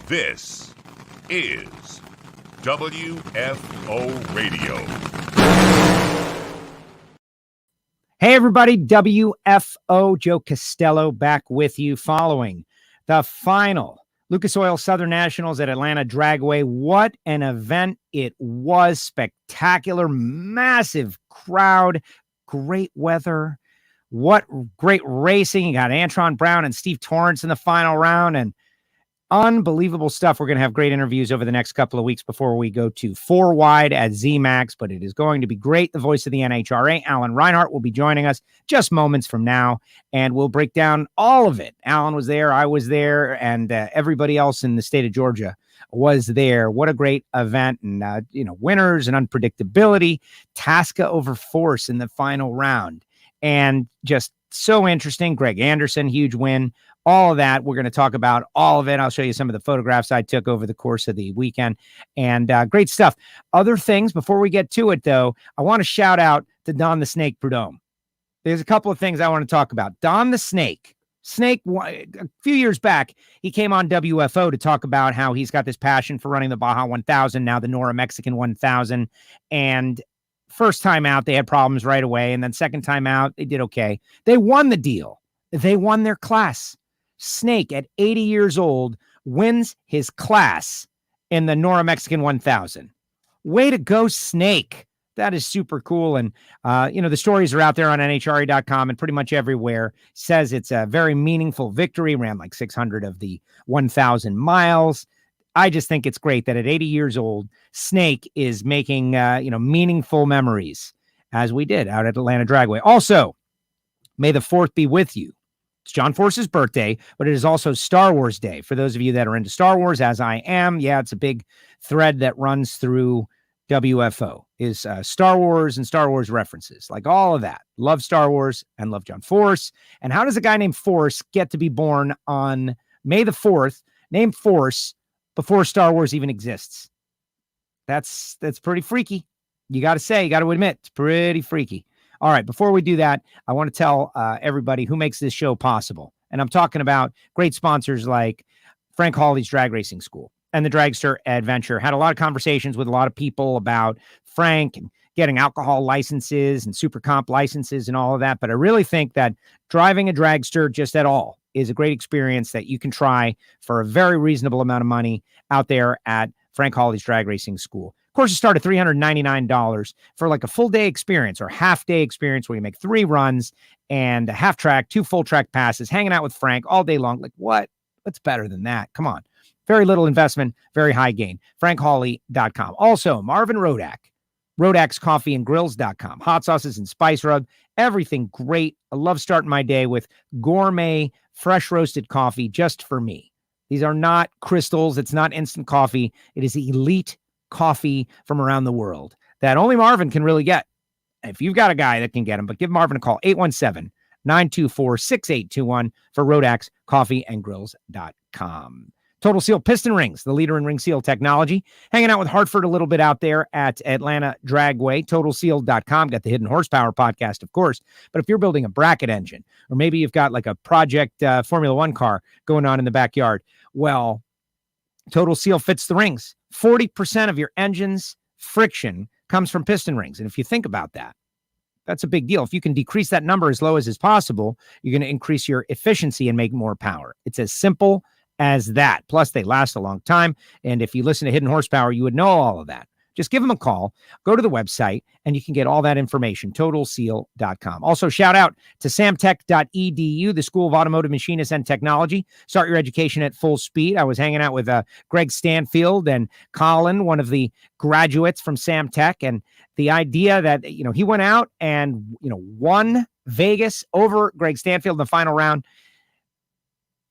This is WFO Radio. Hey, everybody. WFO, Joe Castello back with you following the final Lucas Oil Southern Nationals at Atlanta Dragway. What an event it was. Spectacular, massive crowd, great weather. What great racing. You got Antron Brown and Steve Torrence in the final round, and unbelievable stuff. We're going to have great interviews over the next couple of weeks before we go to 4 Wide at ZMAX, but it is going to be great. The voice of the NHRA, Alan Reinhart, will be joining us just moments from now, and we'll break down all of it. Alan was there, I was there, and everybody else in the state of Georgia was there. What a great event, and winners and unpredictability. Tasca over Force in the final round, and just so interesting. Greg Anderson, huge win. All of that, we're going to talk about all of it. I'll show you some of the photographs I took over the course of the weekend, and great stuff. Other things, before we get to it, though, I want to shout out to Don the Snake Prudhomme. There's a couple of things I want to talk about. Don the Snake, a few years back, he came on WFO to talk about how he's got this passion for running the Baja 1000, now the Nora Mexican 1000, and first time out, they had problems right away, and then second time out, they did okay. They won the deal. They won their class. Snake, at 80 years old, wins his class in the Nora Mexican 1000. Way to go, Snake. That is super cool. And, the stories are out there on NHRA.com and pretty much everywhere. Says it's a very meaningful victory, ran like 600 of the 1,000 miles. I just think it's great that at 80 years old, Snake is making, meaningful memories, as we did out at Atlanta Dragway. Also, may the 4th be with you. It's John Force's birthday, but it is also Star Wars Day. For those of you that are into Star Wars, as I am, it's a big thread that runs through WFO, is Star Wars and Star Wars references, like all of that. Love Star Wars and love John Force. And how does a guy named Force get to be born on May the 4th, named Force, before Star Wars even exists? That's pretty freaky. You got to admit, it's pretty freaky. All right, before we do that, I want to tell everybody who makes this show possible. And I'm talking about great sponsors like Frank Hawley's Drag Racing School and the Dragster Adventure. Had a lot of conversations with a lot of people about Frank and getting alcohol licenses and super comp licenses and all of that. But I really think that driving a dragster just at all is a great experience that you can try for a very reasonable amount of money out there at Frank Hawley's Drag Racing School. Courses start at $399 for like a full day experience or half day experience where you make 3 runs and a half track, 2 full track passes, hanging out with Frank all day long. Like what's better than that? Come on. Very little investment, very high gain. FrankHawley.com. Also, Marvin Rodak, Rodak'sCoffeeandGrills.com. Hot sauces and spice rub, everything great. I love starting my day with gourmet, fresh roasted coffee just for me. These are not crystals. It's not instant coffee. It is elite coffee from around the world that only Marvin can really get. If you've got a guy that can get him, but give Marvin a call, 817-924-6821 for Rodak'sCoffeeandGrills.com. Total Seal Piston Rings, the leader in ring seal technology. Hanging out with Hartford a little bit out there at Atlanta Dragway. TotalSeal.com. Got the Hidden Horsepower podcast, of course. But if you're building a bracket engine, or maybe you've got like a project Formula One car going on in the backyard, well, Total Seal fits the rings. 40% of your engine's friction comes from piston rings. And if you think about that, that's a big deal. If you can decrease that number as low as is possible, you're going to increase your efficiency and make more power. It's as simple as that. Plus, they last a long time. And if you listen to Hidden Horsepower, you would know all of that. Just give them a call, go to the website, and you can get all that information, TotalSeal.com. Also, shout out to samtech.edu, the School of Automotive Machinists and Technology. Start your education at full speed. I was hanging out with Greg Stanfield and Colin, one of the graduates from Samtech, and the idea that, he went out and, won Vegas over Greg Stanfield in the final round,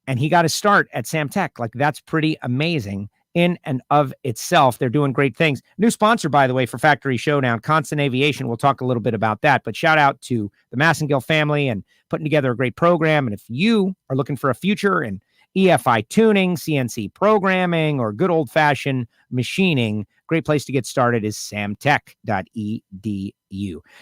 and he got his start at Samtech. Like, that's pretty amazing in and of itself. They're doing great things. New sponsor, by the way, for Factory Showdown, Constant Aviation. We'll talk a little bit about that, but shout out to the Massengill family and putting together a great program. And if you are looking for a future in EFI tuning, CNC programming, or good old-fashioned machining, Great place to get started is samtech.edu.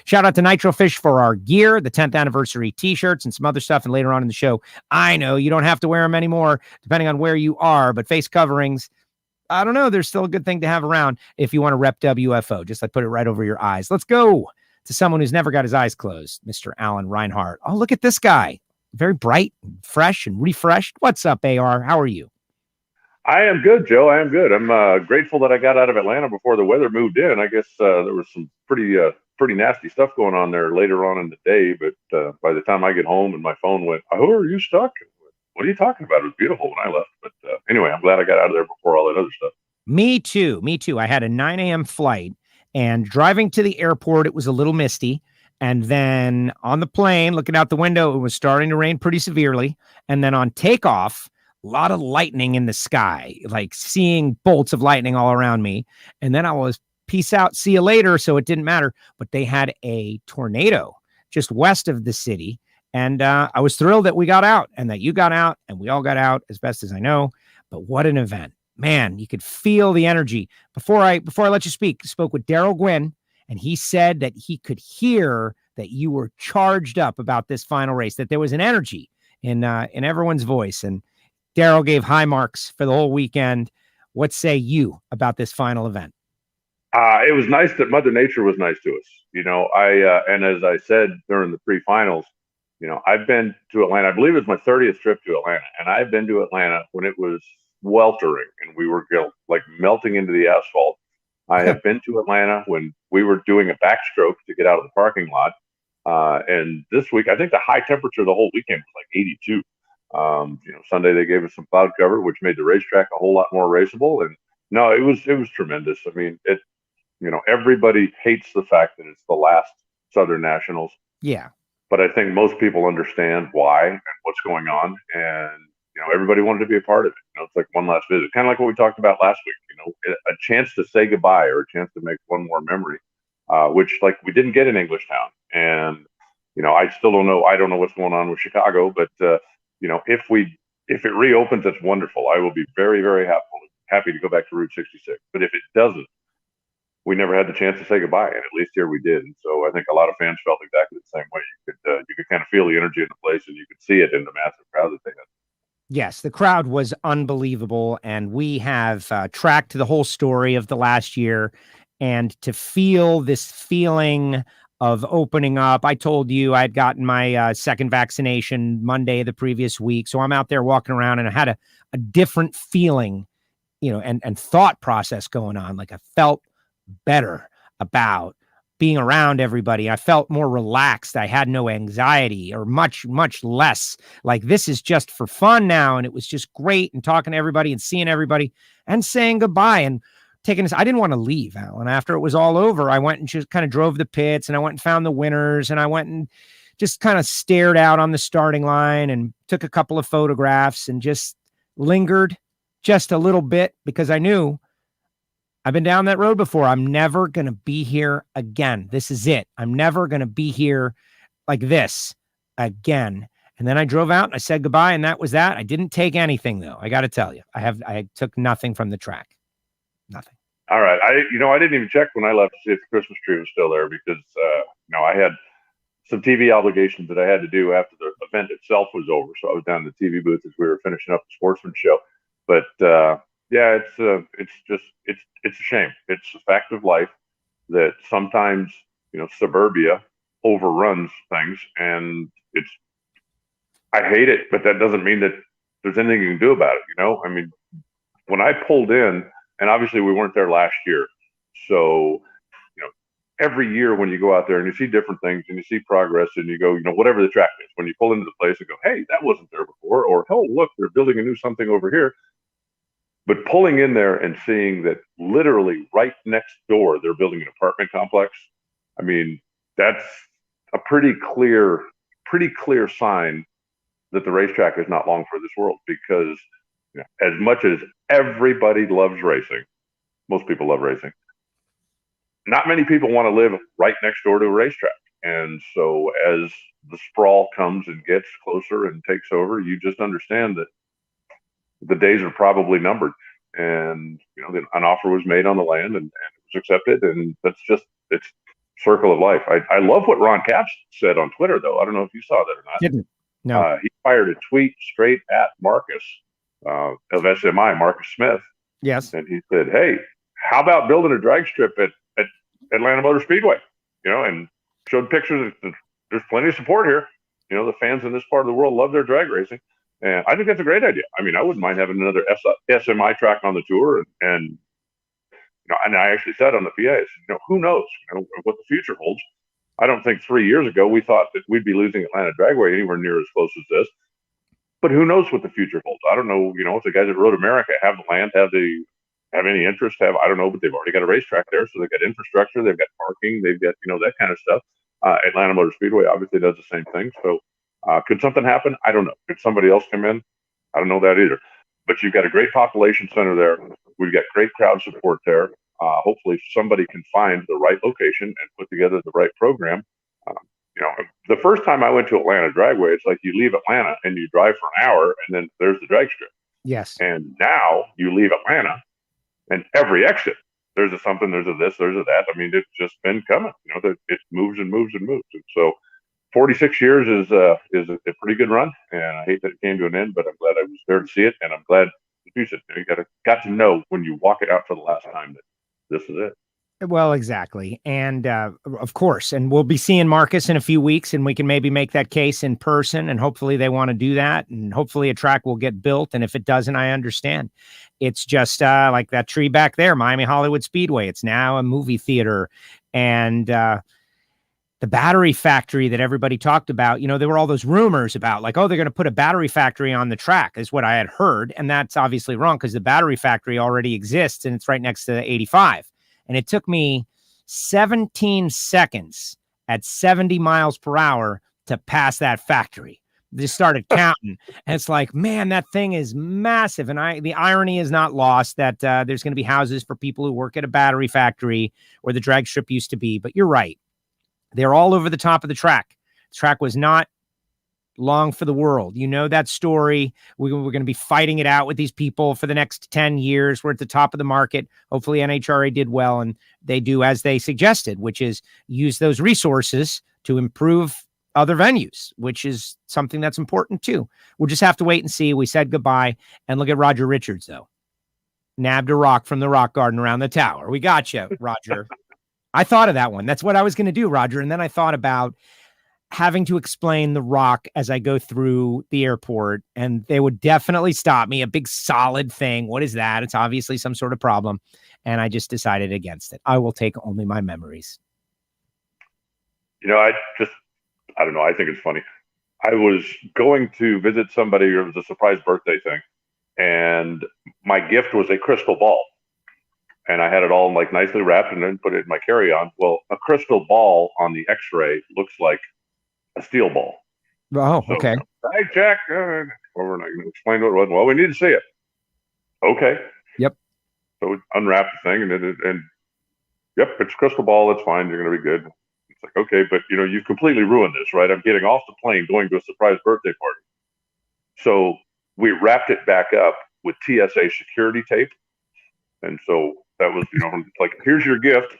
Shout out to Nitrofish for our gear, the 10th anniversary t-shirts and some other stuff. And later on in the show, I know you don't have to wear them anymore, depending on where you are, but face coverings, I don't know. There's still a good thing to have around if you want to rep WFO. Just like put it right over your eyes. Let's go to someone who's never got his eyes closed, Mr. Alan Reinhart. Oh, look at this guy. Very bright, and fresh, and refreshed. What's up, AR? How are you? I am good, Joe. I am good. I'm grateful that I got out of Atlanta before the weather moved in. I guess there was some pretty nasty stuff going on there later on in the day. But by the time I get home and my phone went, "Oh, are you stuck?" What are you talking about? It was beautiful when I left. But anyway, I'm glad I got out of there before all that other stuff. Me too. Me too. I had a 9 a.m. flight, and driving to the airport, it was a little misty. And then on the plane, looking out the window, it was starting to rain pretty severely. And then on takeoff, a lot of lightning in the sky, like seeing bolts of lightning all around me. And then I was, peace out, see you later. So it didn't matter. But they had a tornado just west of the city. And I was thrilled that we got out and that you got out and we all got out as best as I know. But what an event, man. You could feel the energy. Before I let you speak, spoke with Daryl Gwynn, and he said that he could hear that you were charged up about this final race, that there was an energy in everyone's voice. And Daryl gave high marks for the whole weekend. What say you about this final event? It was nice that Mother Nature was nice to us. And as I said during the pre-finals, I've been to Atlanta. I believe it was my 30th trip to Atlanta, and I've been to Atlanta when it was sweltering and we were like melting into the asphalt. I have been to Atlanta when we were doing a backstroke to get out of the parking lot. And this week, I think the high temperature the whole weekend was like 82. Sunday they gave us some cloud cover, which made the racetrack a whole lot more raceable. And no, it was tremendous. I mean, everybody hates the fact that it's the last Southern Nationals. Yeah. But I think most people understand why and what's going on. And, everybody wanted to be a part of it. It's like one last visit, kind of like what we talked about last week, a chance to say goodbye or a chance to make one more memory, which like we didn't get in Englishtown. And, I still don't know. I don't know what's going on with Chicago, but, if it reopens, it's wonderful. I will be very, very happy to go back to Route 66. But if it doesn't, we never had the chance to say goodbye, and at least here we did. And so I think a lot of fans felt exactly the same way. You could kind of feel the energy in the place, and you could see it in the massive crowd that they had. Yes, the crowd was unbelievable, and we have tracked the whole story of the last year, and to feel this feeling of opening up. I told you I'd gotten my second vaccination Monday the previous week, so I'm out there walking around, and I had a different feeling, and thought process going on. Like I felt better about being around everybody. I felt more relaxed. I had no anxiety, or much, much less. Like this is just for fun now. And it was just great. And talking to everybody and seeing everybody and saying goodbye and taking this. I didn't want to leave, Alan. After it was all over, I went and just kind of drove the pits, and I went and found the winners, and I went and just kind of stared out on the starting line and took a couple of photographs and just lingered just a little bit, because I knew I've been down that road before. I'm never going to be here again. This is it. I'm never going to be here like this again. And then I drove out and I said goodbye, and that was that. I didn't take anything, though. I got to tell you, I took nothing from the track. Nothing. All right. I didn't even check when I left to see if the Christmas tree was still there, because, I had some TV obligations that I had to do after the event itself was over. So I was down in the TV booth as we were finishing up the Sportsman show. But, yeah, it's a shame. It's a fact of life that sometimes, suburbia overruns things, and I hate it, but that doesn't mean that there's anything you can do about it. I mean, when I pulled in, and obviously we weren't there last year. So, every year when you go out there and you see different things and you see progress and you go, whatever the track is, when you pull into the place and go, hey, that wasn't there before, or, oh, look, they're building a new something over here. But pulling in there and seeing that literally right next door, they're building an apartment complex. I mean, that's a pretty clear sign that the racetrack is not long for this world, because as much as everybody loves racing, most people love racing, not many people want to live right next door to a racetrack. And so as the sprawl comes and gets closer and takes over, you just understand that the days are probably numbered. and an offer was made on the land, and it was accepted, and it's circle of life. I love what Ron Capps said on Twitter, though. I don't know if you saw that or not. Didn't. No. He fired a tweet straight at Marcus of SMI, Marcus Smith. Yes. And he said, "Hey, how about building a drag strip at Atlanta Motor Speedway?" And showed pictures. There's plenty of support here. The fans in this part of the world love their drag racing. And I think that's a great idea. I mean, I wouldn't mind having another SMI track on the tour. And I actually said on the PA, I said, who knows what the future holds. I don't think 3 years ago we thought that we'd be losing Atlanta Dragway anywhere near as close as this. But who knows what the future holds? I don't know. If the guys at Road America have the land, have any interest, I don't know. But they've already got a racetrack there, so they've got infrastructure, they've got parking, they've got that kind of stuff. Atlanta Motor Speedway obviously does the same thing. So could something happen? I don't know. Could somebody else come in? I don't know that either. But you've got a great population center there. We've got great crowd support there. Hopefully somebody can find the right location and put together the right program. The first time I went to Atlanta Dragway, it's like you leave Atlanta and you drive for an hour, and then there's the drag strip. Yes. And now you leave Atlanta, and every exit, there's a something, there's a this, there's a that. I mean, it's just been coming. It moves and moves and moves. And so 46 years is a pretty good run, and I hate that it came to an end, but I'm glad I was there to see it, and I'm glad you said you got to know when you walk it out for the last time that this is it. Well, exactly. And of course, and we'll be seeing Marcus in a few weeks, and we can maybe make that case in person, and hopefully they want to do that, and hopefully a track will get built. And if it doesn't, I understand. It's just like that tree back there, Miami Hollywood Speedway. It's now a movie theater. And the battery factory that everybody talked about, there were all those rumors about like, oh, they're going to put a battery factory on the track is what I had heard. And that's obviously wrong because the battery factory already exists and it's right next to the 85. And it took me 17 seconds at 70 miles per hour to pass that factory. Just started counting. And it's like, man, that thing is massive. And the irony is not lost that there's going to be houses for people who work at a battery factory where the drag strip used to be. But you're right. They're all over the top of the track. The track was not long for the world. That story. We're going to be fighting it out with these people for the next 10 years. We're at the top of the market. Hopefully NHRA did well, and they do as they suggested, which is use those resources to improve other venues, which is something that's important too. We'll just have to wait and see. We said goodbye, and look at Roger Richards, though. Nabbed a rock from the rock garden around the tower. We got you, Roger. I thought of that one. That's what I was going to do, Roger. And then I thought about having to explain the rock as I go through the airport, and they would definitely stop me. A big solid thing. What is that? It's obviously some sort of problem. And I just decided against it. I will take only my memories. I don't know. I think it's funny. I was going to visit somebody. It was a surprise birthday thing. And my gift was a crystal ball. And I had it all like nicely wrapped and then put it in my carry-on. Well, a crystal ball on the X-ray looks like a steel ball. Oh, so, okay. Hey, Jack. We're not going to explain what it was. Well, we need to see it. Okay. Yep. So we unwrapped the thing and yep, it's a crystal ball. That's fine. You're going to be good. It's like, okay, but you've completely ruined this, right? I'm getting off the plane going to a surprise birthday party. So we wrapped it back up with TSA security tape. And so that was, like, here's your gift.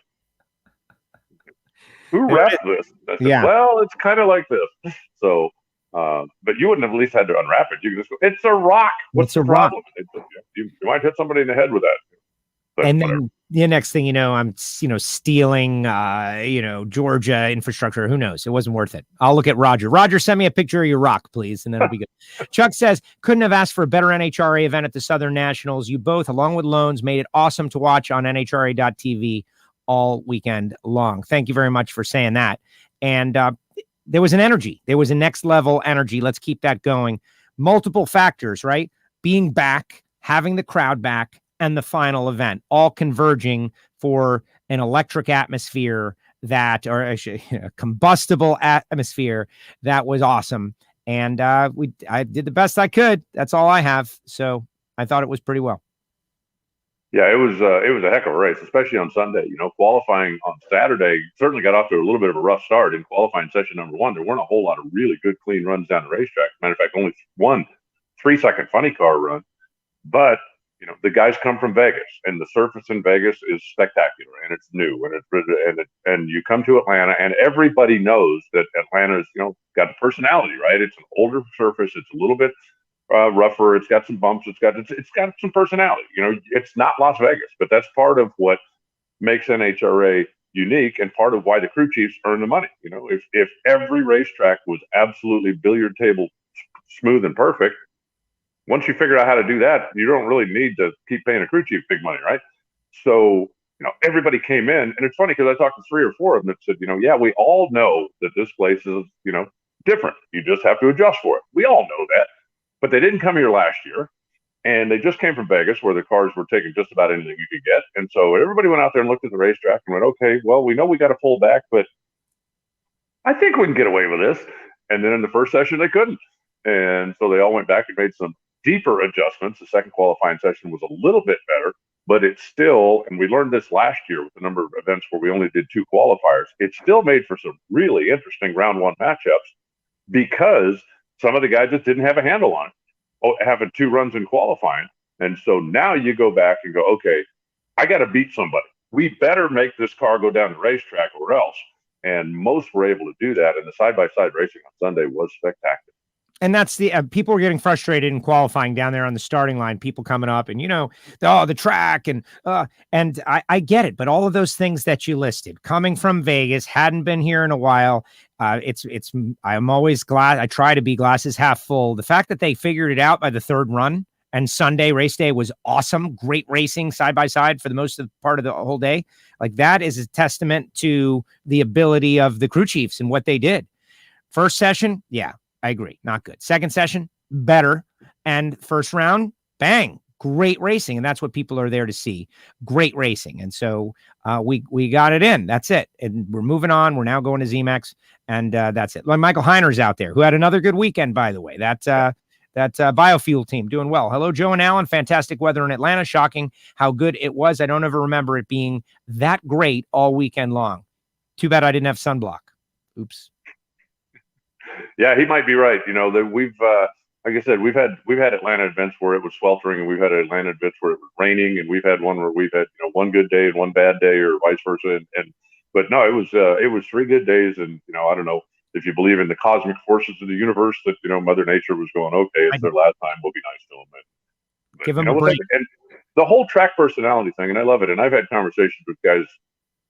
Who wrapped this? I said, yeah. Well, it's kind of like this. So, but you wouldn't have at least had to unwrap it. You could just go, it's a rock. What's the problem? You might hit somebody in the head with that. But and whatever. then the next thing I'm, stealing, Georgia infrastructure. Who knows? It wasn't worth it. I'll look at Roger. Roger, send me a picture of your rock, please. And then it'll be good. Chuck says, couldn't have asked for a better NHRA event at the Southern Nationals. You both, along with Loans, made it awesome to watch on NHRA.tv all weekend long. Thank you very much for saying that. And there was an energy. There was a next level energy. Let's keep that going. Multiple factors, right? Being back, having the crowd back, and the final event, all converging for an electric atmosphere or a combustible atmosphere that was awesome. And I did the best I could. That's all I have. So I thought it was pretty well. Yeah, it was a heck of a race, especially on Sunday. Qualifying on Saturday certainly got off to a little bit of a rough start in qualifying session number 1. There weren't a whole lot of really good, clean runs down the racetrack. Matter of fact, only one 3-second funny car run. But the guys come from Vegas, and the surface in Vegas is spectacular, and it's new, and you come to Atlanta, and everybody knows that Atlanta's got the personality, right? It's an older surface, it's a little bit rougher, it's got some bumps, it's got some personality. It's not Las Vegas, but that's part of what makes NHRA unique, and part of why the crew chiefs earn the money. If every racetrack was absolutely billiard table smooth and perfect, once you figure out how to do that, you don't really need to keep paying a crew chief big money, right? So, everybody came in, and it's funny because I talked to 3 or 4 of them that said, yeah, we all know that this place is, different. You just have to adjust for it. We all know that, but they didn't come here last year, and they just came from Vegas, where the cars were taking just about anything you could get. And so everybody went out there and looked at the racetrack and went, okay, well, we know we got to pull back, but I think we can get away with this. And then in the first session, they couldn't. And so they all went back and made some deeper adjustments. The second qualifying session was a little bit better, but it's still, and we learned this last year with the number of events where we only did 2 qualifiers, it still made for some really interesting round 1 matchups, because some of the guys just didn't have a handle on it, having 2 runs in qualifying. And so now you go back and go, okay, I got to beat somebody. We better make this car go down the racetrack or else. And most were able to do that. And the side-by-side racing on Sunday was spectacular. And that's the people were getting frustrated in qualifying down there on the starting line, people coming up and, the track and I get it. But all of those things that you listed, coming from Vegas, hadn't been here in a while. I'm always glad. I try to be glasses half full. The fact that they figured it out by the 3rd run, and Sunday race day was awesome. Great racing side by side for the most of the part of the whole day. Like, that is a testament to the ability of the crew chiefs and what they did. First session, yeah, I agree. Not good. Second session, better. And first round, bang, great racing. And that's what people are there to see. Great racing. And so we got it in. That's it. And we're moving on. We're now going to ZMAX, and that's it. Like, Michael Heiner's out there, who had another good weekend, by the way. That biofuel team doing well. Hello, Joe and Alan. Fantastic weather in Atlanta. Shocking how good it was. I don't ever remember it being that great all weekend long. Too bad I didn't have sunblock. Oops. Yeah, he might be right. That we've, like I said, we've had Atlanta events where it was sweltering, and we've had Atlanta events where it was raining, and we've had one where we've had one good day and one bad day, or vice versa. But no, it was 3 good days, and I don't know if you believe in the cosmic forces of the universe, that Mother Nature was going, okay, it's their last time, we'll be nice to them. But give them a break. And the whole track personality thing, and I love it. And I've had conversations with guys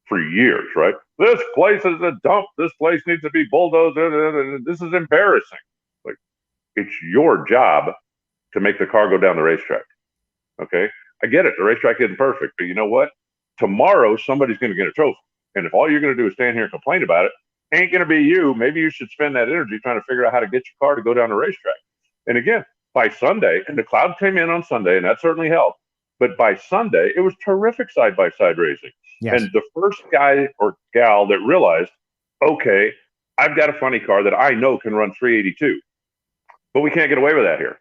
for years, right? This place is a dump. This place needs to be bulldozed. This is embarrassing. Like, it's your job to make the car go down the racetrack. Okay? I get it. The racetrack isn't perfect, but you know what? Tomorrow, somebody's going to get a trophy. And if all you're going to do is stand here and complain about it, ain't going to be you. Maybe you should spend that energy trying to figure out how to get your car to go down the racetrack. And again, by Sunday, and the cloud came in on Sunday, and that certainly helped. But by Sunday, it was terrific side-by-side racing. Yes. And the first guy or gal that realized, okay, I've got a funny car that I know can run 382, but we can't get away with that here.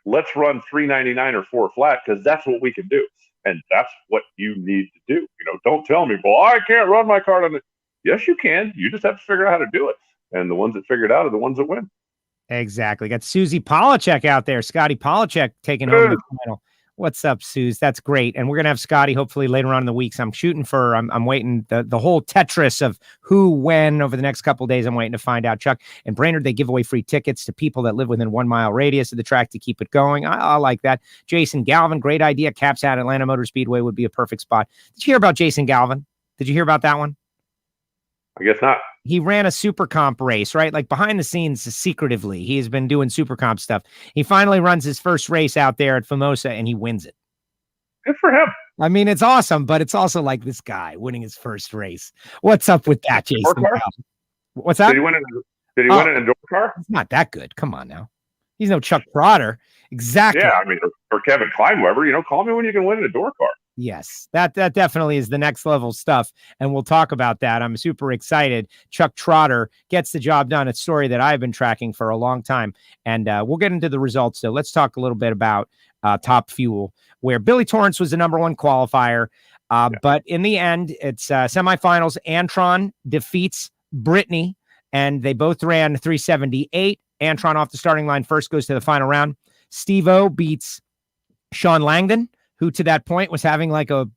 Let's run 399 or 4 flat, because that's what we can do. And that's what you need to do. Don't tell me, well, I can't run my car on the. Yes, you can. You just have to figure out how to do it. And the ones that figure it out are the ones that win. Exactly. Got Susie Polachek out there. Scotty Polachek taking home the final. What's up, Suze? That's great. And we're going to have Scotty hopefully later on in the week. So I'm waiting the whole Tetris of who, when over the next couple of days. I'm waiting to find out. Chuck and Brainerd, they give away free tickets to people that live within 1 mile radius of the track to keep it going. I like that. Jason Galvin, great idea. Caps at Atlanta Motor Speedway would be a perfect spot. Did you hear about Jason Galvin? Did you hear about that one? I guess not. He ran a super comp race, right? Like behind the scenes, secretively, he has been doing super comp stuff. He finally runs his first race out there at Famosa, and he wins it. Good for him. I mean, it's awesome, but it's also like this guy winning his first race. What's up with that, Jason? What's that? Did he win an indoor car? It's not that good. Come on now. He's no Chuck Trotter. Exactly. Yeah, I mean, or Kevin Kleinweber, call me when you can win an indoor car. Yes, that definitely is the next level stuff, and we'll talk about that. I'm super excited. Chuck Trotter gets the job done. It's a story that I've been tracking for a long time, and we'll get into the results. So let's talk a little bit about Top Fuel, where Billy Torrance was the number 1 qualifier, but in the end, it's semifinals. Antron defeats Brittany, and they both ran 378. Antron off the starting line first, goes to the final round. Steve-O beats Sean Langdon. who to that point was having like a,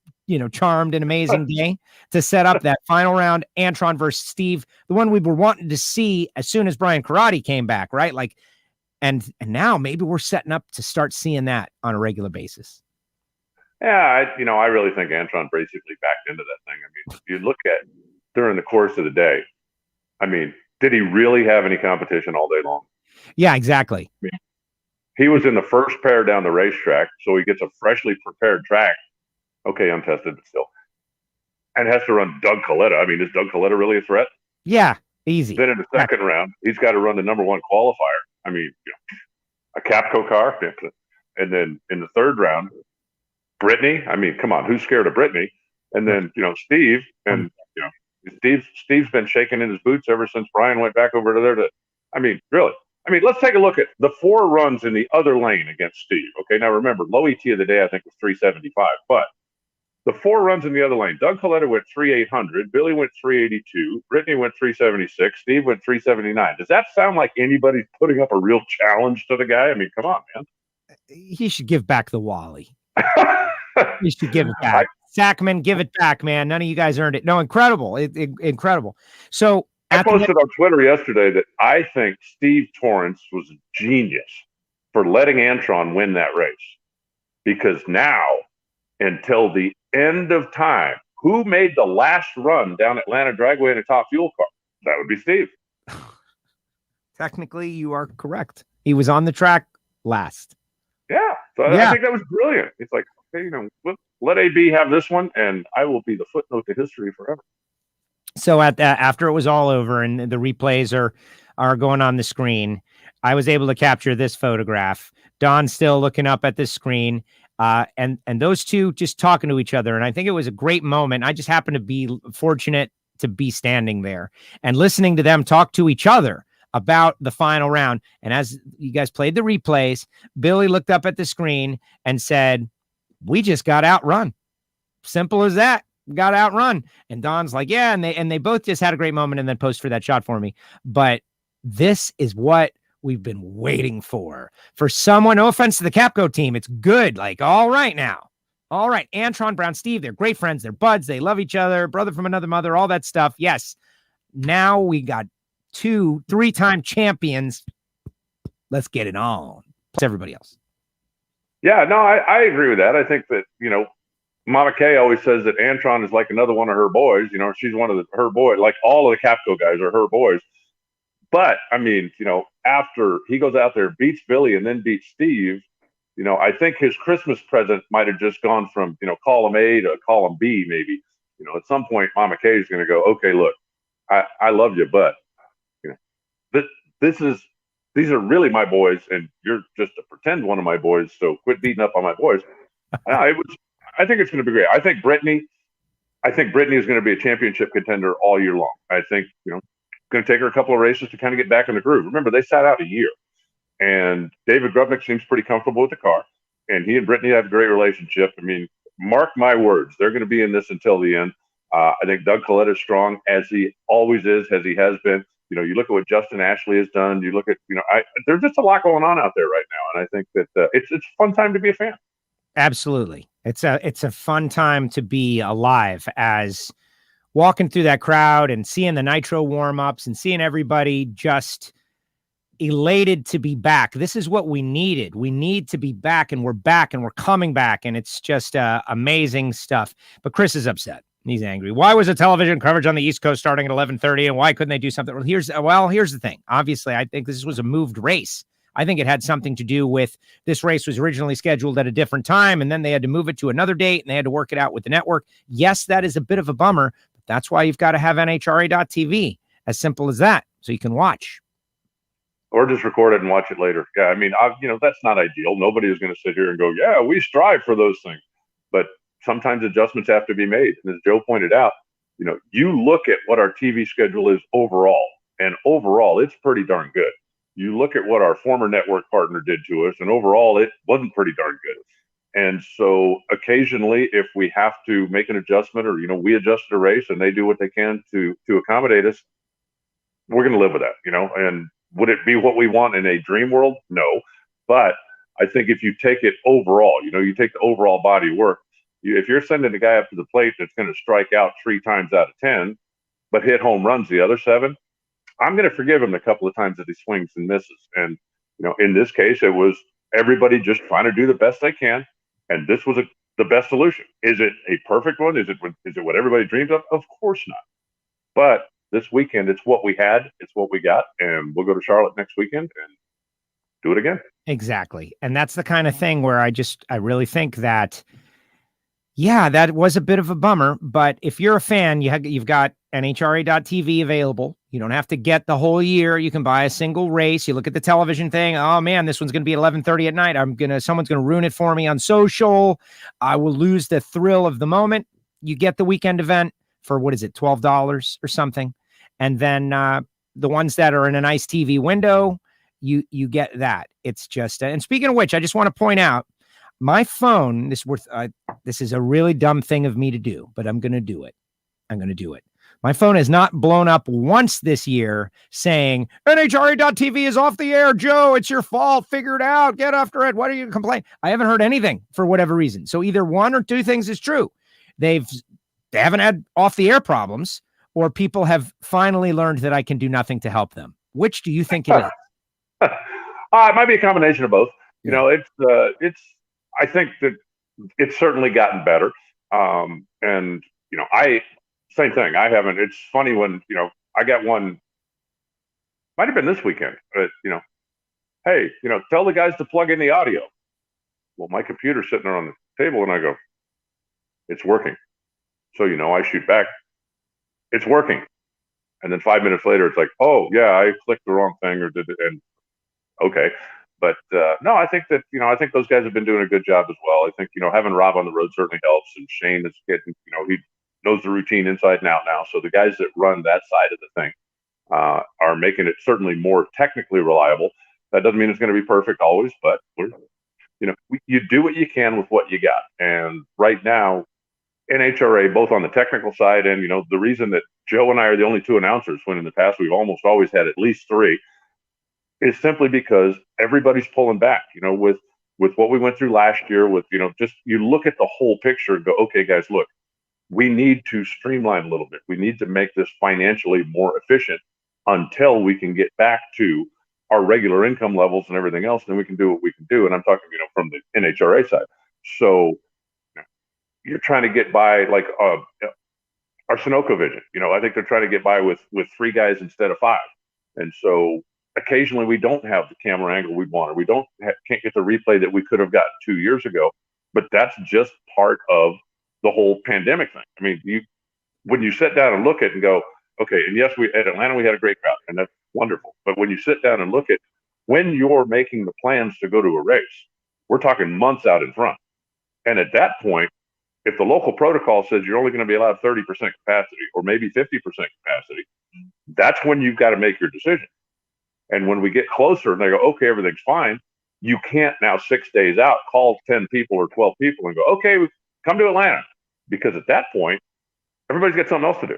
charmed and amazing day to set up that final round, Antron versus Steve, the one we were wanting to see as soon as Brian Karate came back, right? Like, and now maybe we're setting up to start seeing that on a regular basis. Yeah, I really think Antron basically backed into that thing. I mean, you look at during the course of the day, I mean, did he really have any competition all day long? Yeah, exactly. I mean, he was in the first pair down the racetrack, so he gets a freshly prepared track. Okay, untested, but still. And has to run Doug Coletta. I mean, is Doug Coletta really a threat? Yeah, easy. Then in the second round, he's got to run the number one qualifier. I mean, a Capco car. And then in the third round, Brittany. I mean, come on, who's scared of Brittany? And then, Steve. And, Steve's been shaking in his boots ever since Brian went back over to there I mean, really. I mean, let's take a look at the 4 runs in the other lane against Steve. Okay, now remember, low ET of the day, I think, was 375. But the 4 runs in the other lane, Doug Coletta went 3,800, Billy went 382, Brittany went 376, Steve went 379. Does that sound like anybody's putting up a real challenge to the guy? I mean, come on, man. He should give back the Wally. He should give it back. Sackman, give it back, man. None of you guys earned it. No, incredible. Incredible. So I posted on Twitter yesterday that I think Steve Torrance was a genius for letting Antron win that race. Because now, until the end of time, who made the last run down Atlanta Dragway in a top fuel car? That would be Steve. Technically, you are correct. He was on the track last. Yeah. So I think that was brilliant. It's like, okay, let AB have this one, and I will be the footnote to history forever. So after it was all over and the replays are going on the screen, I was able to capture this photograph. Don's still looking up at the screen, and those two just talking to each other. And I think it was a great moment. I just happened to be fortunate to be standing there and listening to them talk to each other about the final round. And as you guys played the replays, Billy looked up at the screen and said, "We just got outrun." Simple as that. Got outrun. And Don's like, yeah, and they both just had a great moment and then posed for that shot for me. But this is what we've been waiting for someone. No offense to the Capco team. It's good. Like, all right now. All right. Antron, Brown, Steve, they're great friends. They're buds. They love each other. Brother from another mother, all that stuff. Yes. Now we got 2 3-time champions. Let's get it on. Plus everybody else. Yeah, no, I agree with that. I think that, Mama Kay always says that Antron is like another one of her boys. She's one of her boys. Like all of the Capco guys are her boys. But, I mean, after he goes out there, beats Billy and then beats Steve, I think his Christmas present might have just gone from, column A to column B maybe. At some point, Mama Kay is going to go, okay, look, I love you, but, these are really my boys, and you're just a pretend one of my boys, so quit beating up on my boys. I think it's going to be great. I think Brittany is going to be a championship contender all year long. I think, going to take her a couple of races to kind of get back in the groove. Remember, they sat out a year, and David Grubnick seems pretty comfortable with the car, and he and Brittany have a great relationship. I mean, mark my words, they're going to be in this until the end. I think Doug Coletta is strong, as he always is, as he has been. You look at what Justin Ashley has done. You look at, there's just a lot going on out there right now, and I think that it's a fun time to be a fan. Absolutely. It's a fun time to be alive, as walking through that crowd and seeing the nitro warm-ups and seeing everybody just elated to be back. This is what we needed. We need to be back, and we're back, and we're coming back, and it's just amazing stuff. But Chris is upset. He's angry. Why was the television coverage on the East Coast starting at 11:30, and why couldn't they do something? Well, here's the thing. Obviously, I think this was a moved race. I think it had something to do with this race was originally scheduled at a different time, and then they had to move it to another date, and they had to work it out with the network. Yes, that is a bit of a bummer, but that's why you've got to have NHRA.TV. As simple as that, so you can watch. Or just record it and watch it later. Yeah, I mean, that's not ideal. Nobody is going to sit here and go, yeah, we strive for those things. But sometimes adjustments have to be made. And as Joe pointed out, you look at what our TV schedule is overall, and overall, it's pretty darn good. You look at what our former network partner did to us, and overall, it wasn't pretty darn good. And so occasionally, if we have to make an adjustment, or, we adjust the race and they do what they can to accommodate us, we're going to live with that, and would it be what we want in a dream world? No. But I think if you take it overall, you take the overall body of work, if you're sending a guy up to the plate that's going to strike out 3 times out of 10, but hit home runs the other 7, I'm going to forgive him a couple of times that he swings and misses. And, in this case, it was everybody just trying to do the best they can. And this was the best solution. Is it a perfect one? Is it what everybody dreams of? Of course not. But this weekend, it's what we had. It's what we got. And we'll go to Charlotte next weekend and do it again. Exactly. And that's the kind of thing where I really think that, yeah, that was a bit of a bummer. But if you're a fan, you've got NHRA.TV available. You don't have to get the whole year. You can buy a single race. You look at the television thing. Oh man, this one's going to be 11:30 at night. Someone's going to ruin it for me on social. I will lose the thrill of the moment. You get the weekend event for, what is it, $12 or something. And then the ones that are in a nice TV window, you get that. It's just, and speaking of which, I just want to point out, my phone, this is a really dumb thing of me to do, but I'm going to do it. My phone has not blown up once this year saying, NHRA.TV is off the air. Joe, it's your fault. Figure it out. Get after it. Why do you complain? I haven't heard anything for whatever reason. So either one or two things is true. They haven't had off the air problems, or people have finally learned that I can do nothing to help them. Which do you think it is? It might be a combination of both. I think that it's certainly gotten better. And same thing. It's funny when, I got one, might have been this weekend, hey, tell the guys to plug in the audio. Well, my computer's sitting there on the table and I go, it's working. So, I shoot back, it's working. And then 5 minutes later, it's like, oh yeah, I clicked the wrong thing or did it. And okay. But no, I think that, I think those guys have been doing a good job as well. I think, having Rob on the road certainly helps, and Shane is getting, he knows the routine inside and out now. So the guys that run that side of the thing are making it certainly more technically reliable. That doesn't mean it's going to be perfect always, but you do what you can with what you got. And right now, NHRA, both on the technical side and, the reason that Joe and I are the only 2 announcers, when in the past we've almost always had at least 3, is simply because everybody's pulling back, with what we went through last year, with, just you look at the whole picture and go, okay, guys, look, we need to streamline a little bit. We need to make this financially more efficient until we can get back to our regular income levels and everything else. Then we can do what we can do. And I'm talking, from the NHRA side. So you're trying to get by, like our Sunoco vision, I think they're trying to get by with 3 guys instead of 5. And so occasionally we don't have the camera angle we want, or we can't get the replay that we could have gotten 2 years ago. But that's just part of the whole pandemic thing. I mean, when you sit down and look at it and go, okay, and yes, at Atlanta we had a great crowd, and that's wonderful. But when you sit down and look at when you're making the plans to go to a race, we're talking months out in front. And at that point, if the local protocol says you're only going to be allowed 30% capacity or maybe 50% capacity, that's when you've got to make your decision. And when we get closer and they go, okay, everything's fine, you can't now 6 days out call 10 people or 12 people and go, okay, come to Atlanta. Because at that point, everybody's got something else to do.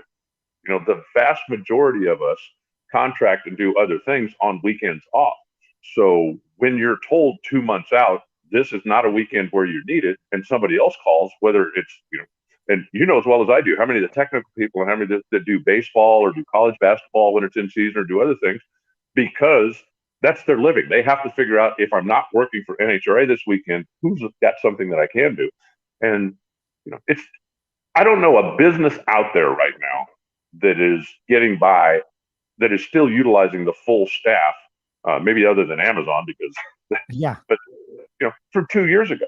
The vast majority of us contract and do other things on weekends off. So when you're told 2 months out, this is not a weekend where you're needed, and somebody else calls, whether it's, and as well as I do, how many of the technical people and how many that do baseball or do college basketball when it's in season or do other things, because that's their living. They have to figure out, if I'm not working for NHRA this weekend, who's got something that I can do. And, I don't know a business out there right now that is getting by, that is still utilizing the full staff, maybe other than Amazon, because, yeah, but, from 2 years ago.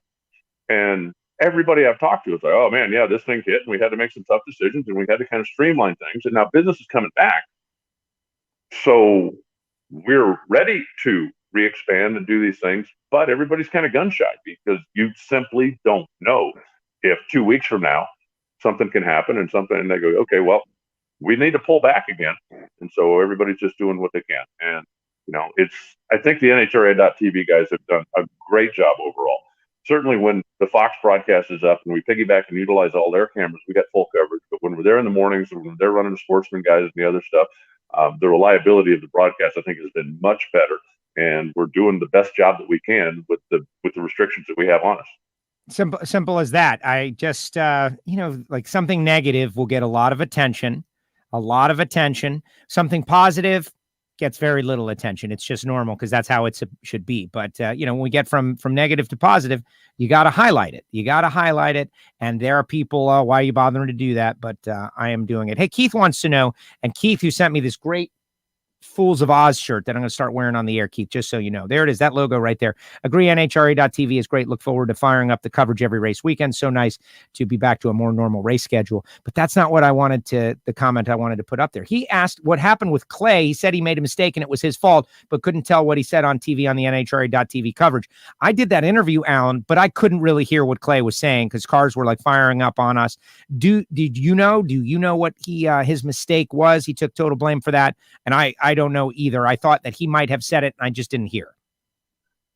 And everybody I've talked to is like, oh man, yeah, this thing hit and we had to make some tough decisions and we had to kind of streamline things. And now business is coming back. So we're ready to re-expand and do these things, but everybody's kind of gun shy because you simply don't know if 2 weeks from now something can happen and they go, okay, well, we need to pull back again. And so everybody's just doing what they can. And, I think the NHRA.TV guys have done a great job overall. Certainly when the Fox broadcast is up and we piggyback and utilize all their cameras, we got full coverage. But when we're there in the mornings, when they're running the Sportsman guys and the other stuff, the reliability of the broadcast, I think, has been much better and we're doing the best job that we can with the restrictions that we have on us. Simple as that. I just, like something negative will get a lot of attention, Something positive gets very little attention. It's just normal because that's how it should be. But, when we get from negative to positive, you got to highlight it. And there are people, why are you bothering to do that? But I am doing it. Hey, Keith wants to know, and Keith, who sent me this great Fools of Oz shirt that I'm going to start wearing on the air, Keith, just so you know. There it is, that logo right there. Agree, NHRA.tv is great. Look forward to firing up the coverage every race weekend. So nice to be back to a more normal race schedule. But that's not what the comment I wanted to put up there. He asked what happened with Clay. He said he made a mistake and it was his fault, but couldn't tell what he said on TV on the NHRA.tv coverage. I did that interview, Alan, but I couldn't really hear what Clay was saying because cars were like firing up on us. Do you know what his mistake was? He took total blame for that. And I don't know either. I thought that he might have said it and I just didn't hear.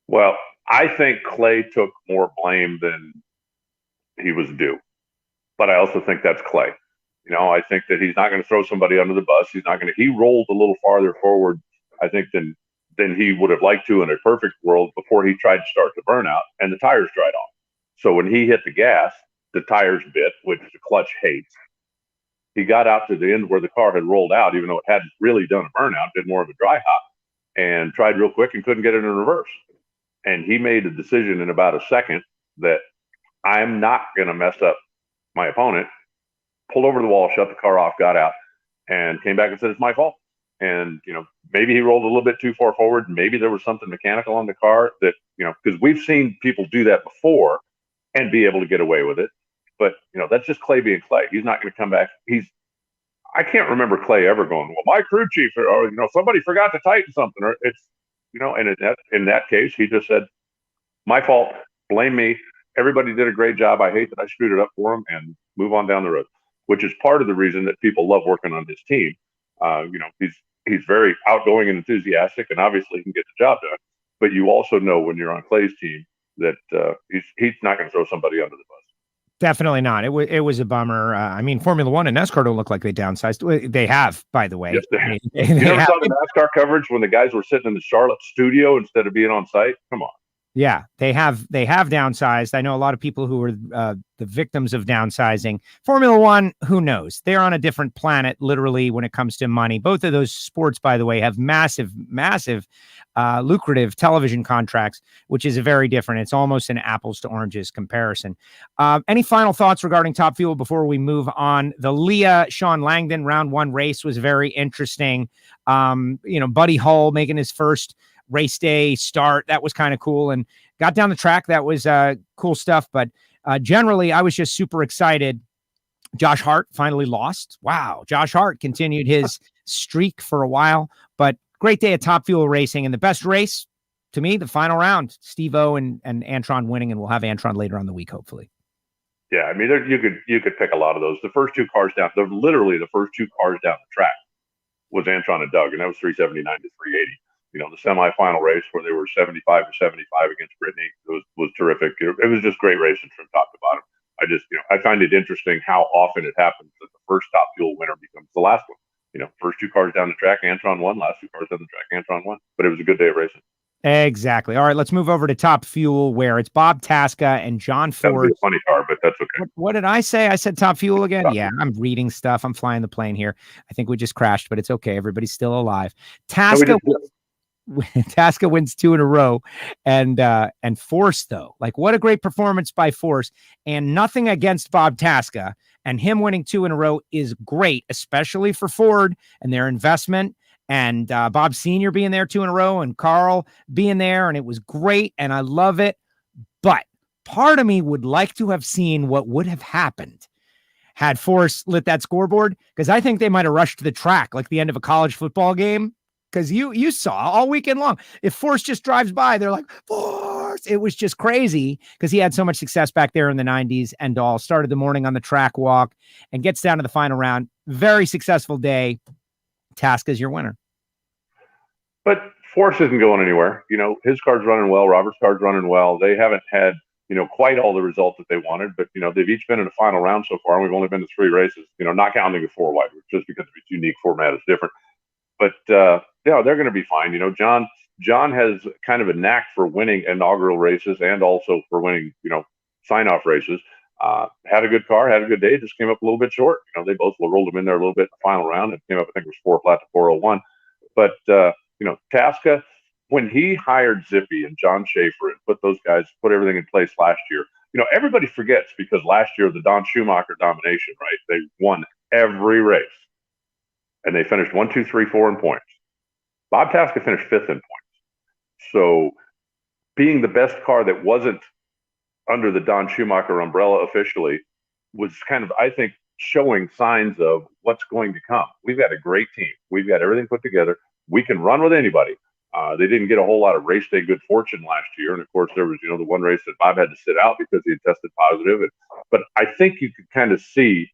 Well, I think Clay took more blame than he was due, but I also think that's Clay. I think that he's not going to throw somebody under the bus. He rolled a little farther forward, I think, than he would have liked to in a perfect world before he tried to start the burnout and the tires dried off. So when he hit the gas, the tires bit, which the clutch hates. He got out to the end where the car had rolled out, even though it hadn't really done a burnout, did more of a dry hop, and tried real quick and couldn't get it in reverse. And he made a decision in about a second that I'm not going to mess up my opponent, pulled over the wall, shut the car off, got out, and came back and said, it's my fault. And, maybe he rolled a little bit too far forward. Maybe there was something mechanical on the car that, because we've seen people do that before and be able to get away with it. But, that's just Clay being Clay. He's not going to come back. I can't remember Clay ever going, well, my crew chief, or, somebody forgot to tighten something. Or it's, and in that case, he just said, my fault, blame me. Everybody did a great job. I hate that I screwed it up for him, and move on down the road, which is part of the reason that people love working on his team. He's very outgoing and enthusiastic, and obviously can get the job done. But you also know when you're on Clay's team that he's not going to throw somebody under the bus. Definitely not. It was a bummer. Formula One and NASCAR don't look like they downsized. They have, by the way. Yes, they have. You never saw the NASCAR coverage when the guys were sitting in the Charlotte studio instead of being on site? Come on. Yeah, they have downsized. I know a lot of people who were the victims of downsizing. Formula One, who knows? They're on a different planet, literally, when it comes to money. Both of those sports, by the way, have massive, lucrative television contracts, which is a very different. It's almost an apples to oranges comparison. Any final thoughts regarding Top Fuel before we move on? The Leah Sean Langdon round 1 race was very interesting. Buddy Hull making his first race day start. That was kind of cool, and got down the track. That was cool stuff. But generally, I was just super excited. Josh Hart finally lost. Wow. Josh Hart continued his streak for a while, but great day at Top Fuel Racing. And the best race to me, the final round, Steve-O and Antron winning, and we'll have Antron later on the week, hopefully. Yeah. You could pick a lot of those. The first two cars down, literally the first two cars down the track was Antron and Doug, and that was 379 to 380. The semifinal race where they were 75 to 75 against Brittany was terrific. It was just great racing from top to bottom. I find it interesting how often it happens that the first Top Fuel winner becomes the last one. First two cars down the track, Antron won. Last two cars down the track, Antron won. But it was a good day of racing. Exactly. All right, let's move over to Top Fuel, where it's Bob Tasca and John Ford. That would be a funny car, but that's okay. What did I say? I said Top Fuel again? Yeah, I'm reading stuff. I'm flying the plane here. I think we just crashed, but it's okay. Everybody's still alive. Tasca wins 2 in a row, and Force, though, like, what a great performance by Force, and nothing against Bob Tasca, and him winning 2 in a row is great, especially for Ford and their investment, and Bob Sr. being there 2 in a row, and Carl being there, and it was great, and I love it. But part of me would like to have seen what would have happened had Force lit that scoreboard, because I think they might have rushed to the track like the end of a college football game. Because you saw all weekend long, if Force just drives by, they're like, Force. It was just crazy because he had so much success back there in the 90s and all. Started the morning on the track walk and gets down to the final round. Very successful day. Tasca's your winner. But Force isn't going anywhere. His car's running well. Robert's car's running well. They haven't had, quite all the results that they wanted, but, they've each been in the final round so far, and we've only been to 3 races, not counting the 4-wide, just because of its unique format is different. But, they're going to be fine. John John has kind of a knack for winning inaugural races and also for winning, sign-off races. Had a good car, had a good day, just came up a little bit short. They both rolled him in there a little bit in the final round and came up, I think it was 4 flat to 401. But, Tasca, when he hired Zippy and John Schaefer and put everything in place last year, everybody forgets because last year, the Don Schumacher domination, right? They won every race and they finished 1, 2, 3, 4 in points. Bob Tasca finished 5th in points. So being the best car that wasn't under the Don Schumacher umbrella officially was kind of, I think, showing signs of what's going to come. We've got a great team. We've got everything put together. We can run with anybody. They didn't get a whole lot of race day good fortune last year. And of course, there was, the one race that Bob had to sit out because he had tested positive. But I think you could kind of see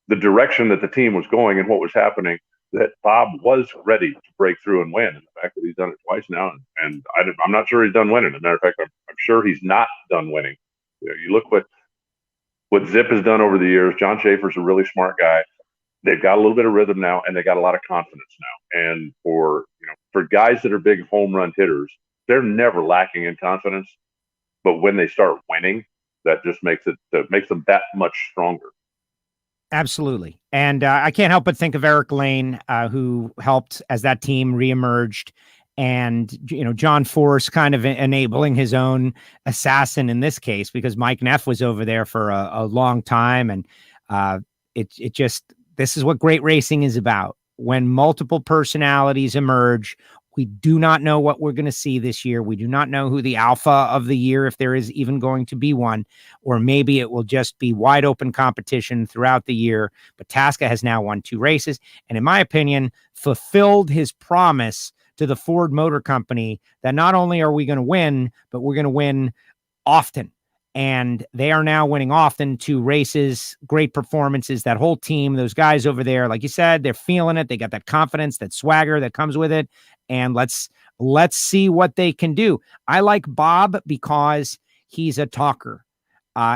the direction that the team was going and what was happening, that Bob was ready to break through and win. And the fact that he's done it twice now, and I'm not sure he's done winning. As a matter of fact, I'm sure he's not done winning. You look what Zip has done over the years. John Schaefer's a really smart guy. They've got a little bit of rhythm now, and they got a lot of confidence now. And for guys that are big home run hitters, they're never lacking in confidence. But when they start winning, that just makes them that much stronger. Absolutely. And I can't help but think of Eric Lane, who helped as that team reemerged, and, John Force kind of enabling his own assassin in this case, because Mike Neff was over there for a long time. And this is what great racing is about. When multiple personalities emerge, we do not know what we're going to see this year. We do not know who the alpha of the year, if there is even going to be one, or maybe it will just be wide open competition throughout the year. But Tasca has now won 2 races, and in my opinion, fulfilled his promise to the Ford Motor Company that not only are we going to win, but we're going to win often. And they are now winning often, 2 races, great performances. That whole team, those guys over there, like you said, they're feeling it. They got that confidence, that swagger that comes with it. And let's see what they can do. I like Bob because he's a talker.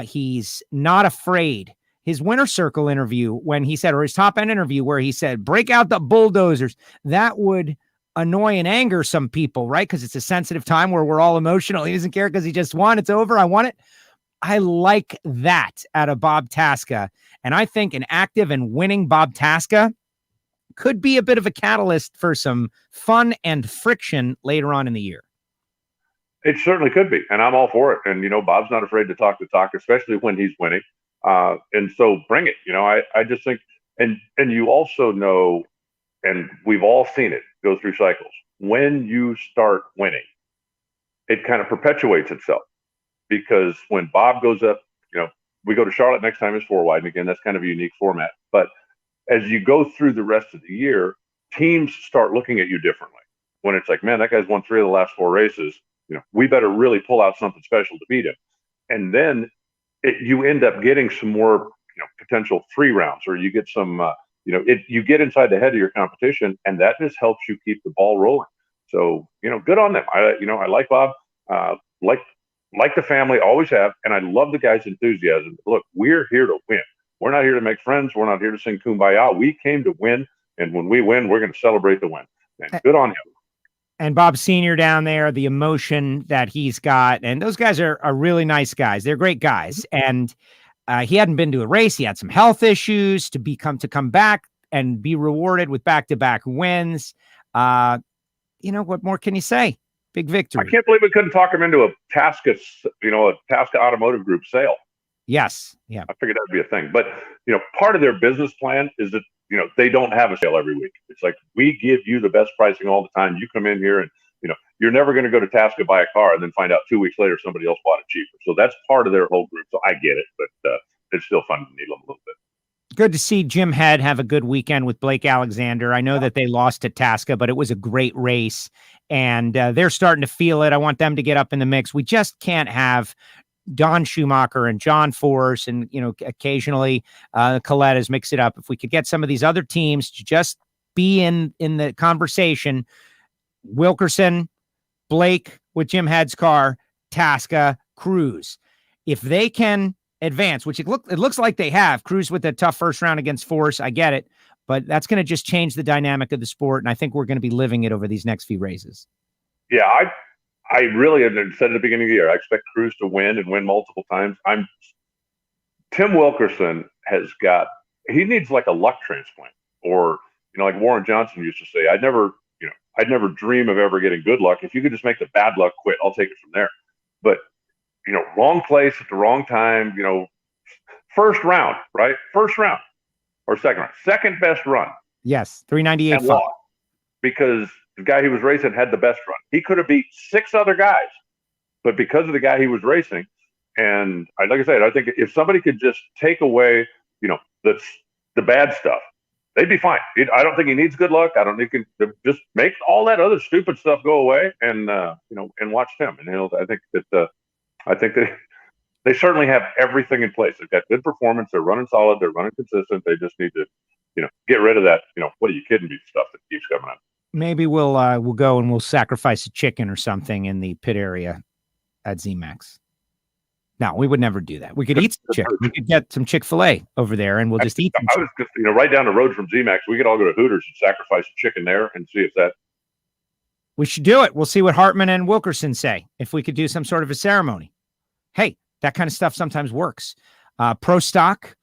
He's not afraid. His winner circle interview, when he said, or his top end interview where he said, break out the bulldozers, that would annoy and anger some people, right? Because it's a sensitive time where we're all emotional. He doesn't care because he just won. It's over. I want it. I like that out of Bob Tasca. And I think an active and winning Bob Tasca could be a bit of a catalyst for some fun and friction later on in the year. It certainly could be. And I'm all for it. And, Bob's not afraid to talk, especially when he's winning. And so bring it. I just think, and you also know, and we've all seen it go through cycles. When you start winning, it kind of perpetuates itself. Because when Bob goes up, we go to Charlotte next time is 4 wide. And again, that's kind of a unique format. But as you go through the rest of the year, teams start looking at you differently. When it's like, man, that guy's won 3 of the last 4 races. We better really pull out something special to beat him. And then you end up getting some more, potential 3 rounds, or you get some, you get inside the head of your competition, and that just helps you keep the ball rolling. So, good on them. I like Bob, like the family, always have, and I love the guy's enthusiasm. Look, we're here to win. We're not here to make friends. We're not here to sing Kumbaya. We came to win, and when we win, we're going to celebrate the win. And good on him. And Bob Sr. down there, the emotion that he's got, and those guys are really nice guys. They're great guys. And he hadn't been to a race. He had some health issues to come back and be rewarded with back-to-back wins. What more can you say? Big victory. I can't believe we couldn't talk him into a Tasca Automotive Group sale. Yes. Yeah. I figured that'd be a thing. But, part of their business plan is that, they don't have a sale every week. It's like, we give you the best pricing all the time. You come in here and, you're never going to go to Tasca, buy a car, and then find out 2 weeks later somebody else bought it cheaper. So that's part of their whole group. So I get it, but it's still fun to needle them a little bit. Good to see Jim Head have a good weekend with Blake Alexander. I know that they lost to Tasca, but it was a great race, and they're starting to feel it. I want them to get up in the mix. We just can't have Don Schumacher and John Force and, occasionally Coletta's mix it up. If we could get some of these other teams to just be in the conversation, Wilkerson, Blake with Jim Head's car, Tasca, Cruz. If they can advance, which it looks like they have, Cruz with a tough first round against Force, I get it, but that's going to just change the dynamic of the sport, and I think we're going to be living it over these next few races. Yeah, I really had said at the beginning of the year, I expect Cruz to win and win multiple times. Tim Wilkerson he needs like a luck transplant, or like Warren Johnson used to say, I'd never dream of ever getting good luck. If you could just make the bad luck quit, I'll take it from there. But wrong place at the wrong time. First round, right? First round or second round, second best run. Yes, 398 and lost because the guy he was racing had the best run. He could have beat 6 other guys, but because of the guy he was racing, and like I said, I think if somebody could just take away, the bad stuff, they'd be fine. I don't think he needs good luck. I don't think he can just make all that other stupid stuff go away, and and watch Tim. And I think that they certainly have everything in place. They've got good performance. They're running solid. They're running consistent. They just need to, get rid of that. What are you kidding me? Stuff that keeps coming up. Maybe we'll go and we'll sacrifice a chicken or something in the pit area at ZMAX. No, we would never do that. We could eat some chicken. We could get some Chick-fil-A over there, and we'll just eat. I was just, right down the road from ZMAX. We could all go to Hooters and sacrifice a chicken there and see if that. We should do it. We'll see what Hartman and Wilkerson say. If we could do some sort of a ceremony. Hey, that kind of stuff sometimes works. Pro Stock,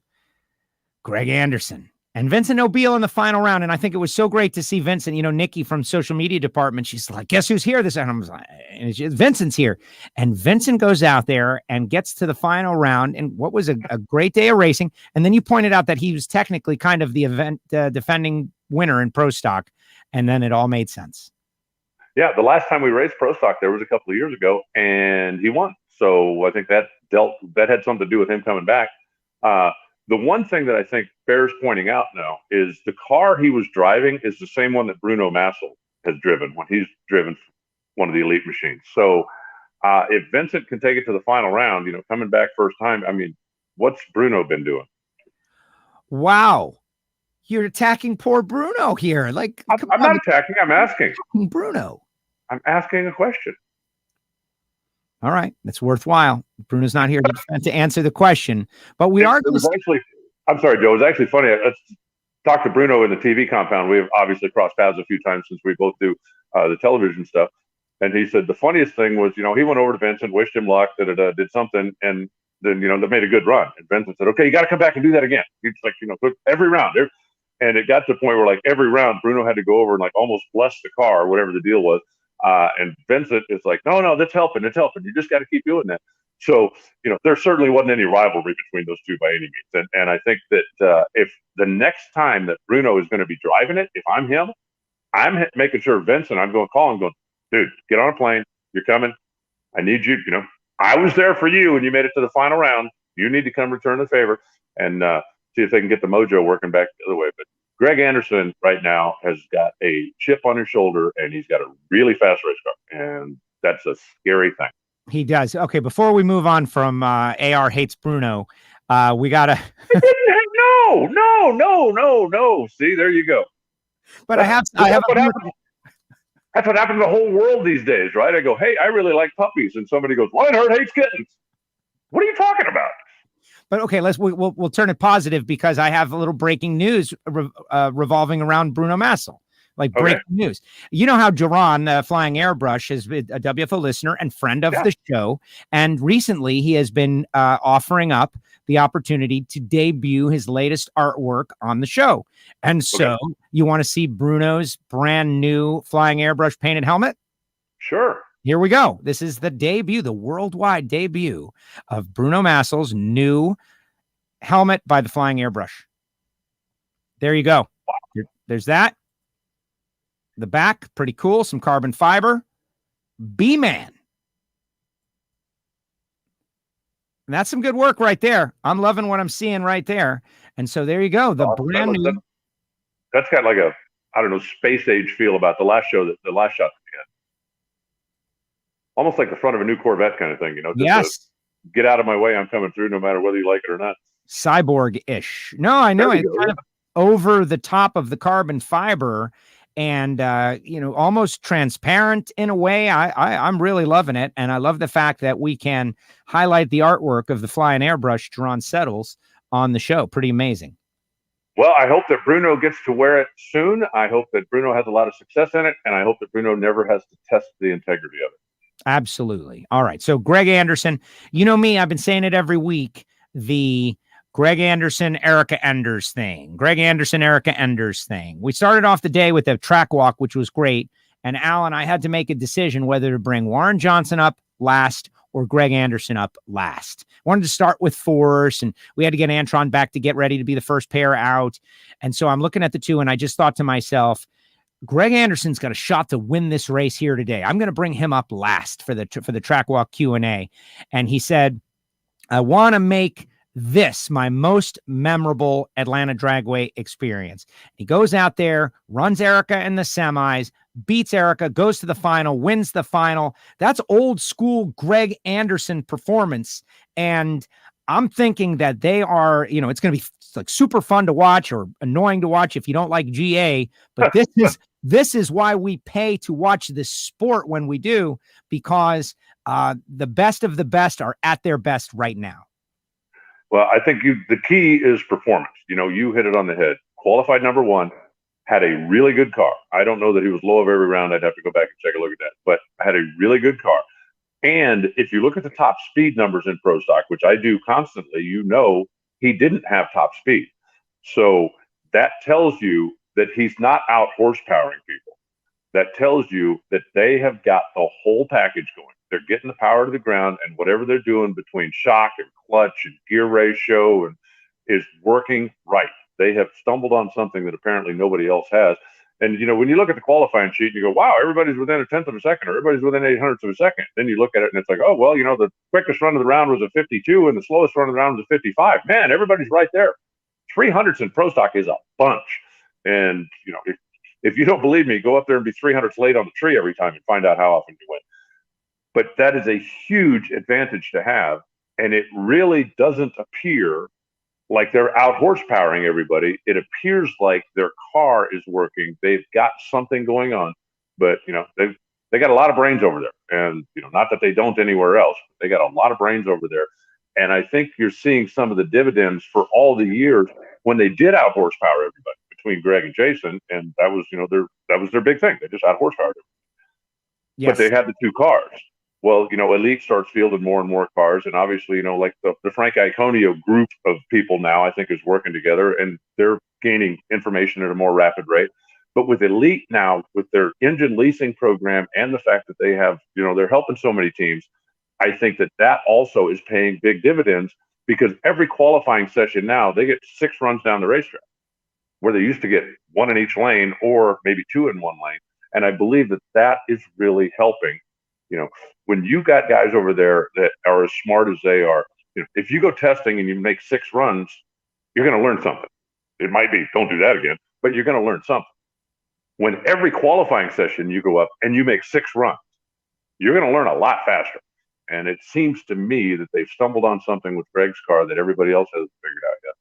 Greg Anderson. And Vincent Nobile in the final round. And I think it was so great to see Vincent, Nikki from social media department. She's like, guess who's here this? And I was like, Vincent's here. And Vincent goes out there and gets to the final round. And what was a great day of racing. And then you pointed out that he was technically kind of the event defending winner in Pro Stock. And then it all made sense. Yeah. The last time we raced Pro Stock, there was a couple of years ago, and he won. So I think that had something to do with him coming back. The one thing that I think bears pointing out now is the car he was driving is the same one that Bruno Massel has driven when he's driven one of the elite machines. So if Vincent can take it to the final round, coming back first time, what's Bruno been doing? Wow. You're attacking poor Bruno here. Like, I'm not attacking. I'm asking. Bruno. I'm asking a question. All right. That's worthwhile. Bruno's not here to answer the question, but we are. I'm sorry, Joe. It was actually funny. I talked to Bruno in the TV compound. We've obviously crossed paths a few times since we both do the television stuff. And he said the funniest thing was, he went over to Vincent, wished him luck, did something, and then, they made a good run. And Vincent said, okay, you got to come back and do that again. He's like, every round. And it got to the point where, like, every round, Bruno had to go over and, like, almost bless the car, whatever the deal was. And Vincent is like, no, that's helping. It's helping. You just got to keep doing that. So, there certainly wasn't any rivalry between those two by any means. And I think that if the next time that Bruno is going to be driving it, if I'm him, I'm making sure Vincent, I'm going to call him going, dude, get on a plane. You're coming. I need you. I was there for you and you made it to the final round. You need to come return the favor and see if they can get the mojo working back the other way. But Greg Anderson right now has got a chip on his shoulder, and he's got a really fast race car, and that's a scary thing. He does. Okay, before we move on from AR hates Bruno, we gotta. No. See, there you go. But that's what happened to the whole world these days, right? I go, hey, I really like puppies, and somebody goes, Reinhart hates kittens. What are you talking about? But okay, we'll turn it positive because I have a little breaking news revolving around Bruno Massel. Like breaking news. You know how Jerron, Flying Airbrush, has been a WFO listener and friend of the show. And recently he has been offering up the opportunity to debut his latest artwork on the show. And so you want to see Bruno's brand new Flying Airbrush painted helmet? Sure. Here we go. This is the debut, the worldwide debut of Bruno Massel's new helmet by the Flying Airbrush. There you go. There's that. The back, pretty cool. Some carbon fiber. B-Man. And that's some good work right there. I'm loving what I'm seeing right there. And so there you go. The brand new. That's got like a, space age feel about the last show, the last shot that we had. Almost like the front of a new Corvette kind of thing, Yes. Get out of my way. I'm coming through no matter whether you like it or not. Cyborg-ish. No, I know. It's kind of over the top of the carbon fiber and, almost transparent in a way. I'm really loving it. And I love the fact that we can highlight the artwork of the Flying Airbrush, Jerron Settles, on the show. Pretty amazing. Well, I hope that Bruno gets to wear it soon. I hope that Bruno has a lot of success in it, and I hope that Bruno never has to test the integrity of it. Absolutely. All right. So Greg Anderson, you know me, I've been saying it every week, the Greg Anderson, Erica Enders thing. Greg Anderson, Erica Enders thing. We started off the day with a track walk, which was great. And Alan, I had to make a decision whether to bring Warren Johnson up last or Greg Anderson up last. Wanted to start with Force, and we had to get Antron back to get ready to be the first pair out. And so I'm looking at the two, and I just thought to myself, Greg Anderson's got a shot to win this race here today. I'm going to bring him up last for the track walk Q&A. And he said, I want to make this my most memorable Atlanta Dragway experience. He goes out there, runs Erica in the semis, beats Erica, goes to the final, wins the final. That's old school Greg Anderson performance. And I'm thinking that they are, it's going to be like super fun to watch or annoying to watch if you don't like GA, but this is why we pay to watch this sport when we do, because the best of the best are at their best right now. Well, I think the key is performance. You hit it on the head. Qualified number one, had a really good car. I don't know that he was low of every round. I'd have to go back and take a look at that, but had a really good car. And if you look at the top speed numbers in Pro Stock, which I do constantly, he didn't have top speed. So that tells you that he's not out horsepowering people. That tells you that they have got the whole package going. They're getting the power to the ground, and whatever they're doing between shock and clutch and gear ratio is working right. They have stumbled on something that apparently nobody else has. And, when you look at the qualifying sheet, you go, wow, everybody's within a tenth of a second, or everybody's within 800ths of a second. Then you look at it and it's like, oh, well, the quickest run of the round was a 52 and the slowest run of the round was a 55. Man, everybody's right there. 300ths in Pro Stock is a bunch. And, if you don't believe me, go up there and be 300ths late on the tree every time and find out how often you win. But that is a huge advantage to have. And it really doesn't appear like they're out horsepowering everybody. It appears like their car is working. They've got something going on, but they got a lot of brains over there. And not that they don't anywhere else, but they got a lot of brains over there. And I think you're seeing some of the dividends for all the years when they did out horsepower everybody between Greg and Jason, and that was their big thing. They just out horsepowered them. Yes. But they had the two cars. Well, Elite starts fielding more and more cars, and obviously, like the Frank Iconio group of people now, I think, is working together, and they're gaining information at a more rapid rate. But with Elite now, with their engine leasing program and the fact that they have, they're helping so many teams, I think that also is paying big dividends, because every qualifying session now, they get 6 runs down the racetrack, where they used to get 1 in each lane or maybe 2 in one lane. And I believe that is really helping. When you got guys over there that are as smart as they are, if you go testing and you make 6 runs, you're going to learn something. It might be, don't do that again, but you're going to learn something. When every qualifying session you go up and you make 6 runs, you're going to learn a lot faster. And it seems to me that they've stumbled on something with Greg's car that everybody else hasn't figured out yet.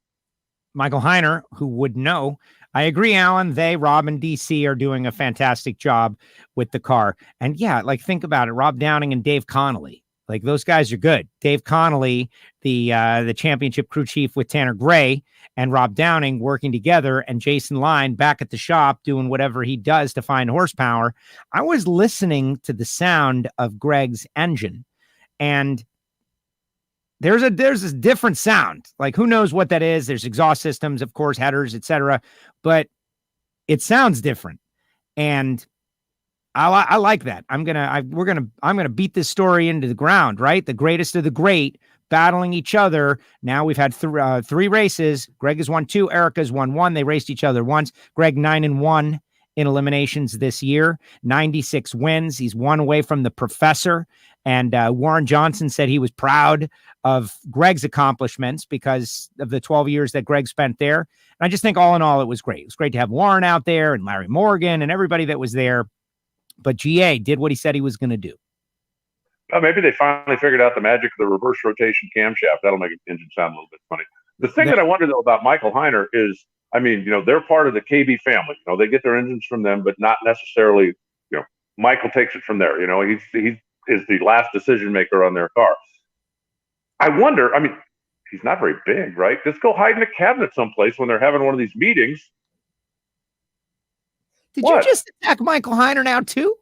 Michael Heiner, who would know. I agree, Alan. Rob and DC are doing a fantastic job with the car. And yeah, think about it. Rob Downing and Dave Connolly, those guys are good. Dave Connolly, the championship crew chief with Tanner Gray, and Rob Downing working together, and Jason Line back at the shop doing whatever he does to find horsepower. I was listening to the sound of Greg's engine, and there's this different sound. Who knows what that is? There's exhaust systems, of course, headers, etc. But it sounds different. And I like that. I'm gonna beat this story into the ground, right? The greatest of the great battling each other. Now we've had 3 races. Greg has won 2. Erica's won 1. They raced each other once. Greg 9-1 in eliminations this year, 96 wins. He's 1 away from the professor. And Warren Johnson said he was proud of Greg's accomplishments because of the 12 years that Greg spent there. And I just think all in all, it was great. It was great to have Warren out there and Larry Morgan and everybody that was there. But GA did what he said he was going to do. Well, maybe they finally figured out the magic of the reverse rotation camshaft. That'll make an engine sound a little bit funny. The thing that I wonder, though, about Michael Heiner is, they're part of the KB family. They get their engines from them, but not necessarily, Michael takes it from there. He is the last decision maker on their car. I wonder, he's not very big, right? Just go hide in a cabinet someplace when they're having one of these meetings. Did you just attack Michael Heiner now too?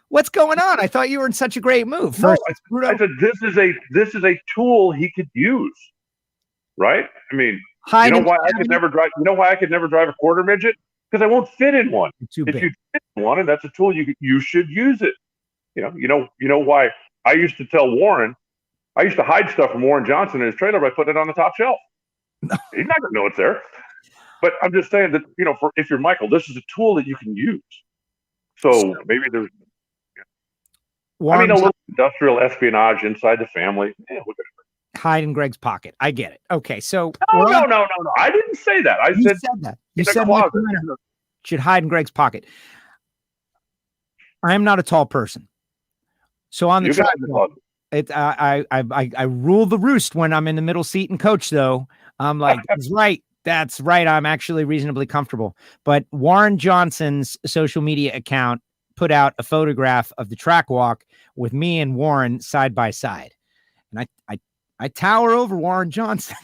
What's going on? I thought you were in such a great move. First, no, I said this is a tool he could use, right? I mean, you know why I could never drive? You know why I could never drive a quarter midget? Because I won't fit in one. If you fit in one, and that's a tool, you should use it. You know why I used to tell Warren, I used to hide stuff from Warren Johnson in his trailer by putting it on the top shelf. He's not going to know it's there. But I'm just saying that, if you're Michael, this is a tool that you can use. So maybe there's, a little industrial espionage inside the family. Yeah, look at it. Hide in Greg's pocket. I get it. Okay, so no. I didn't say that. I said that. You said should hide in Greg's pocket. I am not a tall person, so on the track, I rule the roost when I'm in the middle seat and coach. Though I'm like, that's right. I'm actually reasonably comfortable. But Warren Johnson's social media account put out a photograph of the track walk with me and Warren side by side. And I tower over Warren Johnson.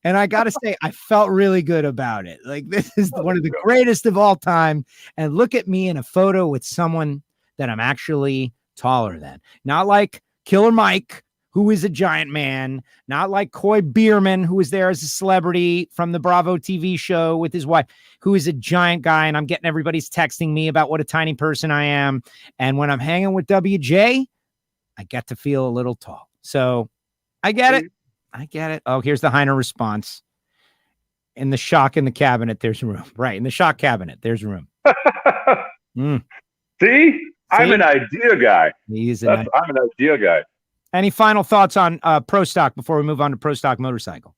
And I got to say, I felt really good about it. Like, this is one of the greatest of all time. And look at me in a photo with someone that I'm actually taller than. Not like Killer Mike, who is a giant man. Not like Coy Bierman, who was there as a celebrity from the Bravo TV show with his wife, who is a giant guy. And I'm getting everybody's texting me about what a tiny person I am. And when I'm hanging with WJ, I get to feel a little tall. So I get it. Oh, here's the Heiner response. In the shock in the cabinet, there's room. Right. In the shock cabinet, there's room. See? I'm an idea guy. I'm an idea guy. Any final thoughts on Pro Stock before we move on to Pro Stock Motorcycle?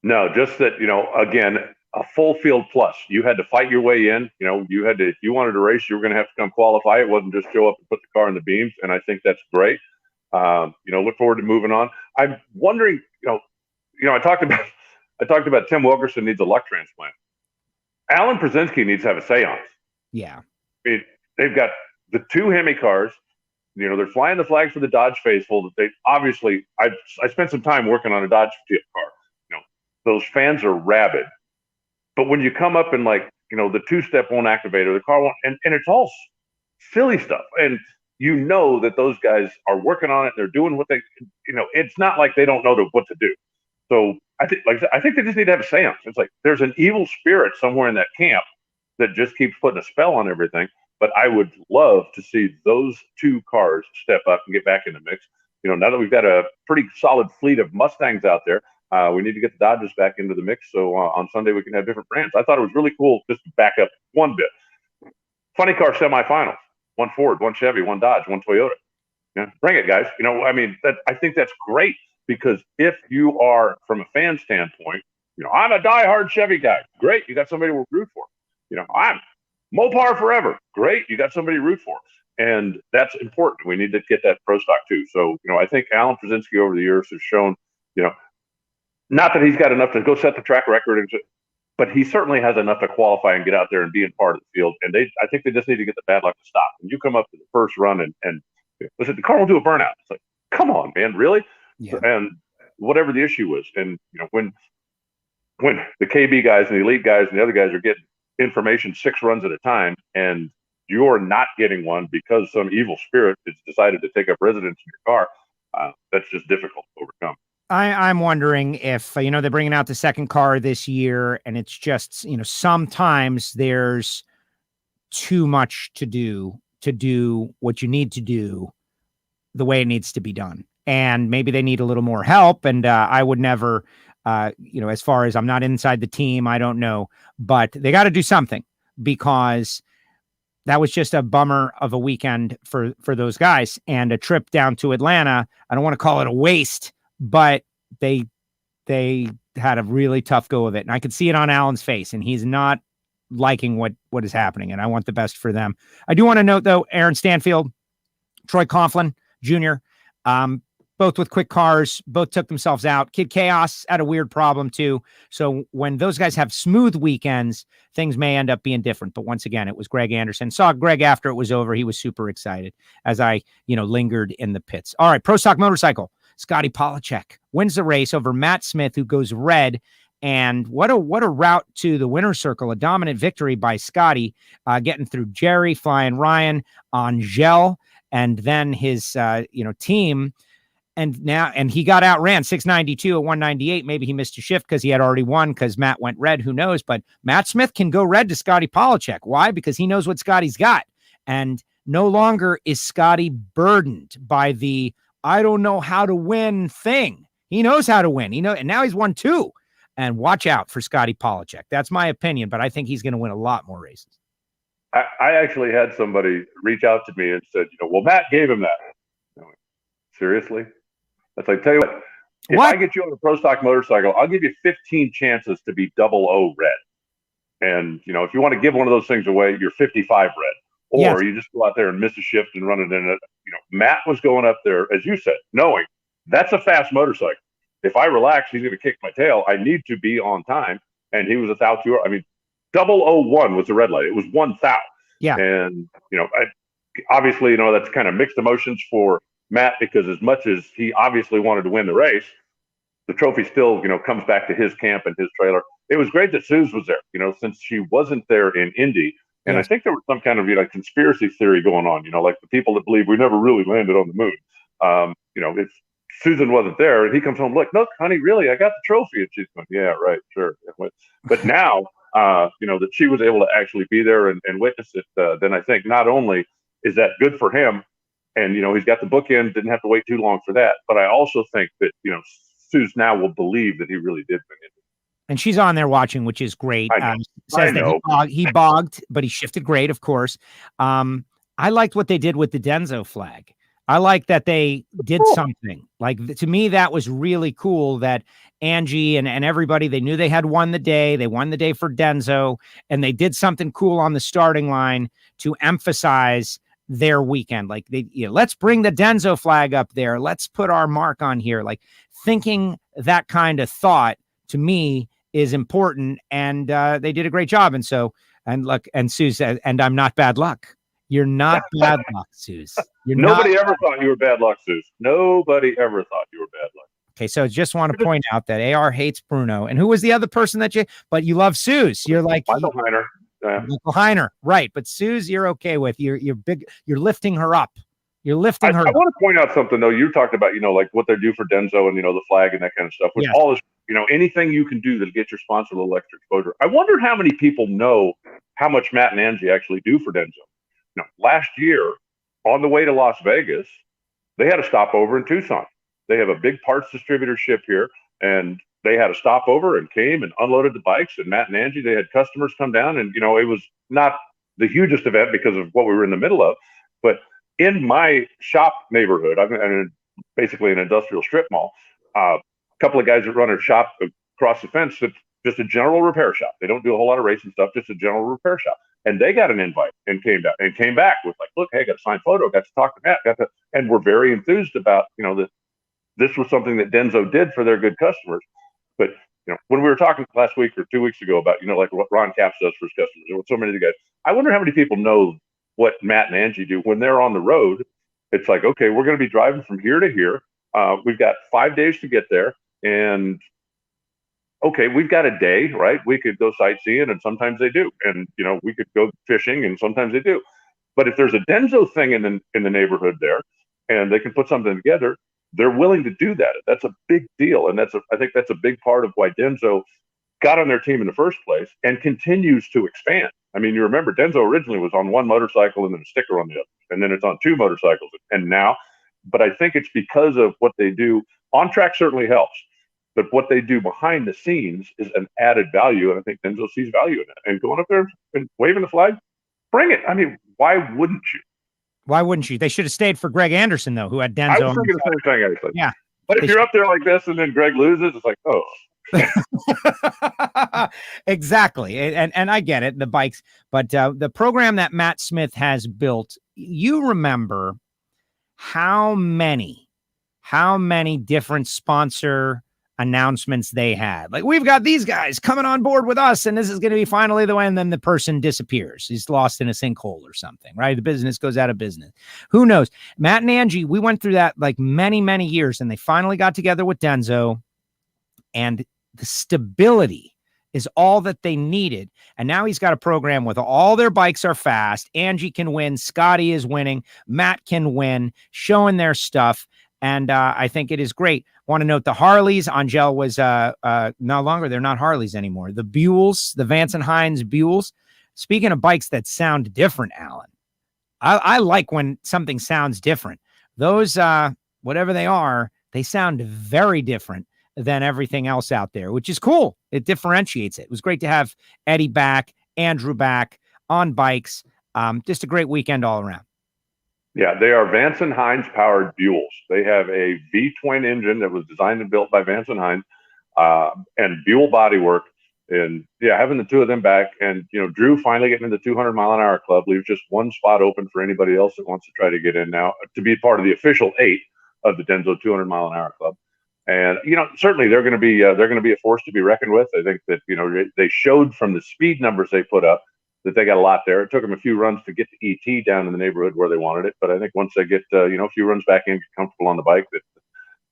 No, just that, again, a full field plus. You had to fight your way in. If you wanted to race, you were going to have to come qualify. It wasn't just show up and put the car in the beams. And I think that's great. Look forward to moving on. I'm wondering, I talked about Tim Wilkerson needs a luck transplant. Alan Przinsky needs to have a seance. Yeah. They've got the two Hemi cars. They're flying the flags for the Dodge faithful. That they obviously, I spent some time working on a Dodge car. Those fans are rabid. But when you come up and the two-step won't activate or the car won't, and it's all silly stuff. And that those guys are working on it. They're doing what they, it's not like they don't know what to do. So I think they just need to have a seance. It's like there's an evil spirit somewhere in that camp that just keeps putting a spell on everything. But I would love to see those two cars step up and get back in the mix. Now that we've got a pretty solid fleet of Mustangs out there, we need to get the Dodges back into the mix. So on Sunday we can have different brands. I thought it was really cool just to back up one bit. Funny car semifinals. One Ford, one Chevy, one Dodge, one Toyota. Yeah, bring it, guys. I think that's great because if you are, from a fan standpoint, I'm a diehard Chevy guy. Great, you got somebody to root for. I'm Mopar forever. Great, you got somebody to root for. And that's important. We need to get that Pro Stock too. So, I think Alan Przinsky over the years has shown, not that he's got enough to go set the track record, but he certainly has enough to qualify and get out there and be in part of the field. And I think they just need to get the bad luck to stop. When you come up to the first run and listen, the car will do a burnout. It's like, come on, man, really? Yeah. And whatever the issue was, and when the KB guys and the elite guys and the other guys are getting information 6 runs at a time, and you're not getting one because some evil spirit has decided to take up residence in your car, that's just difficult to overcome. I'm wondering if, they're bringing out the second car this year and it's just, sometimes there's too much to do what you need to do the way it needs to be done. And maybe they need a little more help. And I would never, as far as I'm not inside the team, I don't know, but they got to do something because that was just a bummer of a weekend for those guys and a trip down to Atlanta. I don't want to call it a waste, but they had a really tough go of it. And I could see it on Alan's face and he's not liking what is happening. And I want the best for them. I do want to note though, Aaron Stanfield, Troy Coughlin Jr., both with quick cars, both took themselves out. Kid Chaos had a weird problem too. So when those guys have smooth weekends, things may end up being different. But once again, it was Greg Anderson. Saw Greg after it was over. He was super excited as I, lingered in the pits. All right, Pro Stock Motorcycle. Scotty Polachek wins the race over Matt Smith, who goes red. And what a route to the winner's circle, a dominant victory by Scotty, getting through Jerry, flying Ryan, Angel, and then his team. And he got outran 692 at 198. Maybe he missed a shift because he had already won because Matt went red. Who knows? But Matt Smith can go red to Scotty Polachek. Why? Because he knows what Scotty's got. And no longer is Scotty burdened by the I don't know how to win thing. He knows how to win. And now he's won 2. And watch out for Scotty Polachek. That's my opinion, but I think he's going to win a lot more races. I actually had somebody reach out to me and said, well, Matt gave him that. Went, seriously? That's like, tell you what, I get you on a pro stock motorcycle, I'll give you 15 chances to be 00 red. And, if you want to give one of those things away, you're 55 red. Or you just go out there and miss a shift and run it in it. Matt was going up there, as you said, knowing that's a fast motorcycle. If I relax, he's going to kick my tail. I need to be on time. And he was 1,000. I mean, 001 was the red light. It was 1,000. Yeah. And, obviously, that's kind of mixed emotions for Matt, because as much as he obviously wanted to win the race, the trophy still, comes back to his camp and his trailer. It was great that Suze was there, since she wasn't there in Indy. And I think there was some kind of, conspiracy theory going on, like the people that believe we never really landed on the moon. If Susan wasn't there and he comes home, look, honey, really, I got the trophy. And she's going, yeah, right, sure. But now, that she was able to actually be there and witness it, then I think not only is that good for him, and, he's got the bookend, didn't have to wait too long for that. But I also think that, Suze now will believe that he really did win it. And she's on there watching, which is great. Says that he bogged, but he shifted great, of course. I liked what they did with the Denso flag. I like that they did something. Like, to me, that was really cool that Angie and everybody, they knew they had won the day. They won the day for Denso, and they did something cool on the starting line to emphasize their weekend. Like, let's bring the Denso flag up there. Let's put our mark on here. Like, thinking that kind of thought, to me, is important, and they did a great job. And Suze said, and I'm not bad luck. You're not bad luck, Suze. Nobody ever thought you were bad luck, Suze. Nobody ever thought you were bad luck. Okay, so just want to point out that AR hates Bruno. And who was the other person but you love Suze? You're like Michael Heiner. Michael Heiner, right? But Suze, you're okay with. You're big. You're lifting her up. You're lifting her. I want to point out something though. You talked about like what they do for Denso and the flag and that kind of stuff. With all this, anything you can do to get your sponsor a little extra exposure. I wonder how many people know how much Matt and Angie actually do for Denso. Last year, on the way to Las Vegas, they had a stopover in Tucson. They have a big parts distributorship here, and they had a stopover and came and unloaded the bikes. And Matt and Angie, they had customers come down, and it was not the hugest event because of what we were in the middle of. But in my shop neighborhood, I'm basically an industrial strip mall. A couple of guys that run a shop across the fence. It's just a general repair shop. They don't do a whole lot of racing stuff, just a general repair shop. And they got an invite and came back with like, look, hey, got a signed photo, got to talk to Matt, and we're very enthused about, that this was something that Denso did for their good customers. But, when we were talking last week or 2 weeks ago about, like what Ron Capps does for his customers, there were so many of the guys. I wonder how many people know what Matt and Angie do when they're on the road. It's like, okay, we're going to be driving from here to here. We've got 5 days to get there. And okay, we've got a day, right? We could go sightseeing, and sometimes they do. And, we could go fishing, and sometimes they do. But if there's a Denso thing in the neighborhood there, and they can put something together, they're willing to do that. That's a big deal. And I think that's a big part of why Denso got on their team in the first place and continues to expand. I mean, you remember Denso originally was on one motorcycle and then a sticker on the other, and then it's on 2 motorcycles. And now, but I think it's because of what they do. On track certainly helps. But what they do behind the scenes is an added value, and I think Denso sees value in it. And going up there and waving the flag, bring it. I mean, why wouldn't you? Why wouldn't you? They should have stayed for Greg Anderson, though, who had Denso. I was thinking the same thing, actually. Yeah. But if you're up there like this and then Greg loses, it's like, oh. Exactly. And I get it, the bikes. But the program that Matt Smith has built, you remember how many different sponsor announcements they had. Like, we've got these guys coming on board with us, and this is going to be finally the way. And then the person disappears. He's lost in a sinkhole or something, right? The business goes out of business. Who knows? Matt and Angie, we went through that like many, many years, and they finally got together with Denzo, and the stability is all that they needed. And now he's got a program with all their bikes are fast. Angie can win. Scotty is winning. Matt can win, showing their stuff. And I think it is great. Want to note the Harleys. Angel was no longer. They're not Harleys anymore. The Buells, the Vance and Hines Buells. Speaking of bikes that sound different, Alan, I like when something sounds different. Those, whatever they are, they sound very different than everything else out there, which is cool. It differentiates it. It was great to have Eddie back, Andrew back on bikes. Just a great weekend all around. Yeah, they are Vance and Hines powered Buells. They have a V-twin engine that was designed and built by Vance and Hines, and Buell bodywork. And yeah, having the two of them back, and Drew finally getting into the 200-mile-an-hour club leaves just one spot open for anybody else that wants to try to get in now to be part of the official 8 of the Denso 200-mile-an-hour club. And certainly they're going to be a force to be reckoned with. I think that they showed from the speed numbers they put up that they got a lot there. It took them a few runs to get the ET down in the neighborhood where they wanted it, but I think once they get a few runs back in, get comfortable on the bike,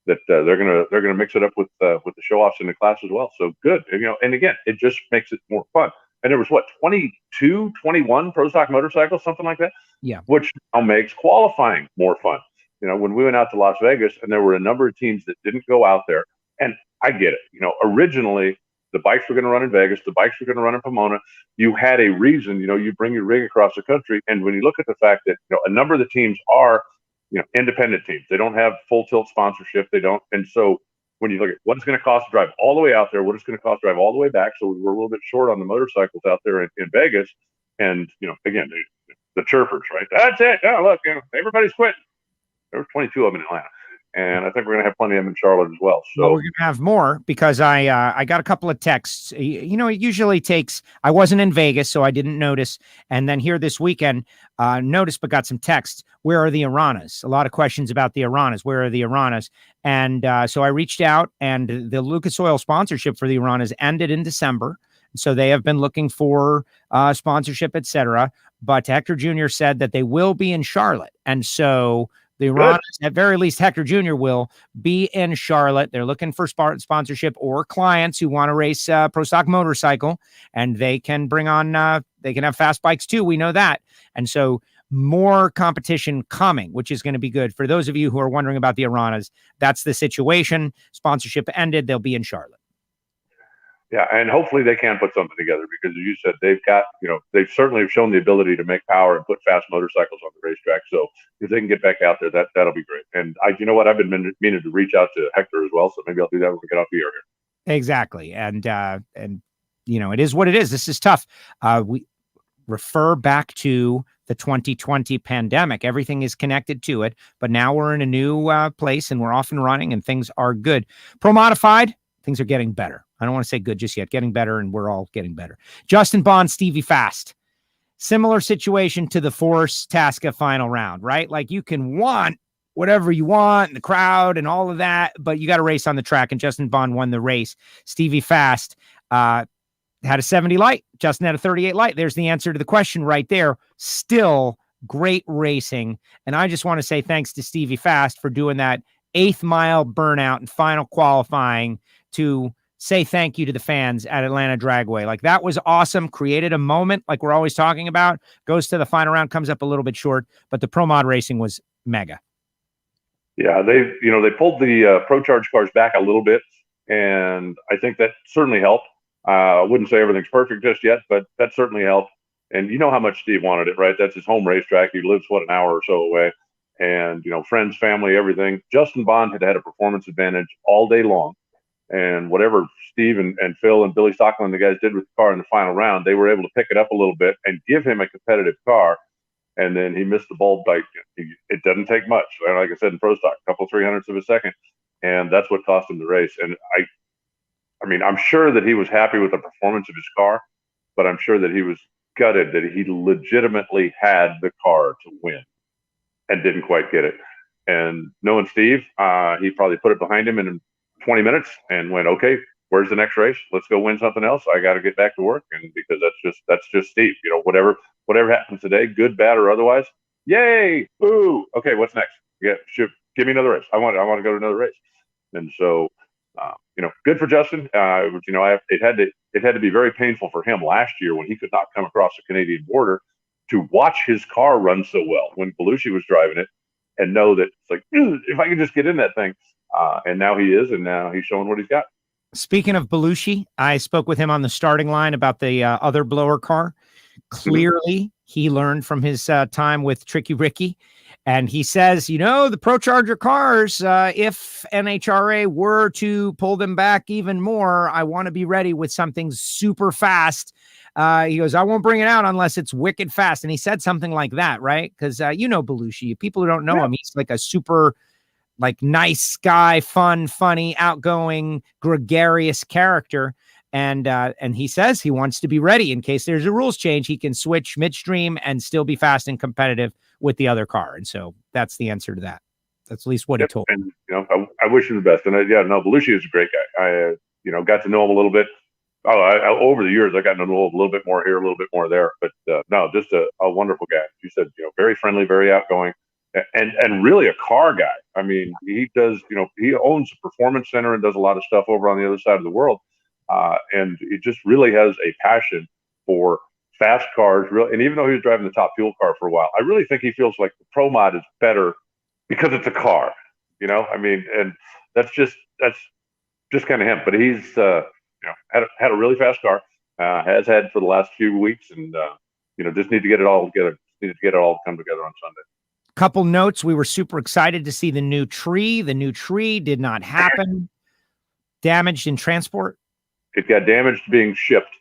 that they're gonna mix it up with the show offs in the class as well. So good, and again, it just makes it more fun. And there was 22, 21 pro stock motorcycles, something like that. Yeah, which now makes qualifying more fun. When we went out to Las Vegas, and there were a number of teams that didn't go out there, and I get it. Originally the bikes were going to run in Vegas, the bikes were going to run in Pomona. You had a reason, you bring your rig across the country. And when you look at the fact that, a number of the teams are, independent teams, they don't have full tilt sponsorship. They don't. And so when you look at what it's going to cost to drive all the way out there, what it's going to cost to drive all the way back. So we're a little bit short on the motorcycles out there in Vegas. And, again, the chirpers, right? That's it. Oh, look, everybody's quitting. There were 22 of them in Atlanta. And I think we're going to have plenty of them in Charlotte as well. So we're going to have more because I got a couple of texts. It usually takes. I wasn't in Vegas, so I didn't notice. And then here this weekend, noticed but got some texts. Where are the Aranas? A lot of questions about the Aranas. Where are the Aranas? And so I reached out, and the Lucas Oil sponsorship for the Aranas ended in December. So they have been looking for sponsorship, etc. But Hector Jr. said that they will be in Charlotte, and so. The Aranas, at very least, Hector Jr. will be in Charlotte. They're looking for sponsorship or clients who want to race pro stock motorcycle, and they can bring on, they can have fast bikes too. We know that. And so more competition coming, which is going to be good. For those of you who are wondering about the Aranas, that's the situation. Sponsorship ended. They'll be in Charlotte. Yeah, and hopefully they can put something together because, as you said, they've got, they certainly have shown the ability to make power and put fast motorcycles on the racetrack. So if they can get back out there, that'll be great. And I've been meaning to reach out to Hector as well, so maybe I'll do that when we get off the air here. Exactly, and it is what it is. This is tough. We refer back to the 2020 pandemic. Everything is connected to it, but now we're in a new place and we're off and running, and things are good. Pro Modified, things are getting better. I don't want to say good just yet. Getting better, and we're all getting better. Justin Bond, Stevie Fast. Similar situation to the Force Tasca final round, right? Like, you can want whatever you want in the crowd and all of that, but you got to race on the track, and Justin Bond won the race. Stevie Fast had a 70 light. Justin had a 38 light. There's the answer to the question right there. Still great racing. And I just want to say thanks to Stevie Fast for doing that 8th mile burnout and final qualifying to say thank you to the fans at Atlanta Dragway. Like, that was awesome. Created a moment like we're always talking about. Goes to the final round, comes up a little bit short, but the Pro Mod racing was mega. Yeah, they pulled the Pro Charge cars back a little bit, and I think that certainly helped. I wouldn't say everything's perfect just yet, but that certainly helped. And you know how much Steve wanted it, right? That's his home racetrack. He lives, an hour or so away. And, friends, family, everything. Justin Bond had a performance advantage all day long. And whatever Steve and Phil and Billy Stockland, the guys, did with the car in the final round, they were able to pick it up a little bit and give him a competitive car. And then he missed the bulb. It doesn't take much. Like I said, in pro stock, a couple 300ths of a second. And that's what cost him the race. And I mean, I'm sure that he was happy with the performance of his car, but I'm sure that he was gutted that he legitimately had the car to win and didn't quite get it. And knowing Steve, he probably put it behind him and 20 minutes and went, okay, where's the next race? Let's go win something else. I got to get back to work. And because that's just Steve, whatever happens today, good, bad, or otherwise, yay, boo. Okay, what's next? Yeah, give me another race. I want to go to another race. And so, good for Justin. It had to be very painful for him last year when he could not come across the Canadian border to watch his car run so well when Belushi was driving it, and know that it's like, if I can just get in that thing. And now he is, and now he's showing what he's got. Speaking of Belushi, I spoke with him on the starting line about the other blower car. Clearly, he learned from his time with Tricky Ricky. And he says, the Pro Charger cars, if NHRA were to pull them back even more, I want to be ready with something super fast. He goes, I won't bring it out unless it's wicked fast. And he said something like that, right? Because Belushi. People who don't know him, he's like a super nice guy, funny, outgoing, gregarious character. And he says he wants to be ready in case there's a rules change. He can switch midstream and still be fast and competitive with the other car. And so that's the answer to that. That's at least what he told me. And I wish him the best. And Belushi is a great guy. I got to know him a little bit. Over the years, I got to know him a little bit more here, a little bit more there. But just a wonderful guy. You said, very friendly, very outgoing. And really a car guy. I mean, he does, he owns a performance center and does a lot of stuff over on the other side of the world. And he just really has a passion for fast cars. And even though he was driving the top fuel car for a while, I really think he feels like the Pro Mod is better because it's a car, and that's just kind of him. But he's, had a really fast car, has had for the last few weeks, and, just need to get it all together. Need to get it all come together on Sunday. Couple notes. We were super excited to see the new tree. The new tree did not happen. Damaged in transport. It got damaged being shipped.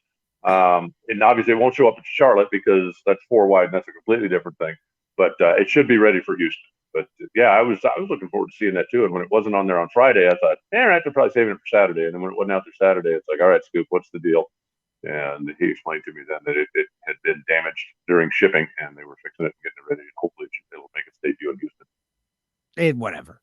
And obviously it won't show up in Charlotte because that's 4 wide and that's a completely different thing. But it should be ready for Houston. But I was looking forward to seeing that too. And when it wasn't on there on Friday, I thought, I have to probably save it for Saturday. And then when it wasn't out there Saturday, it's like, all right, Scoop, what's the deal? And he explained to me then that it had been damaged during shipping, and they were fixing it and getting it ready. And hopefully it'll make its debut in Houston. Whatever.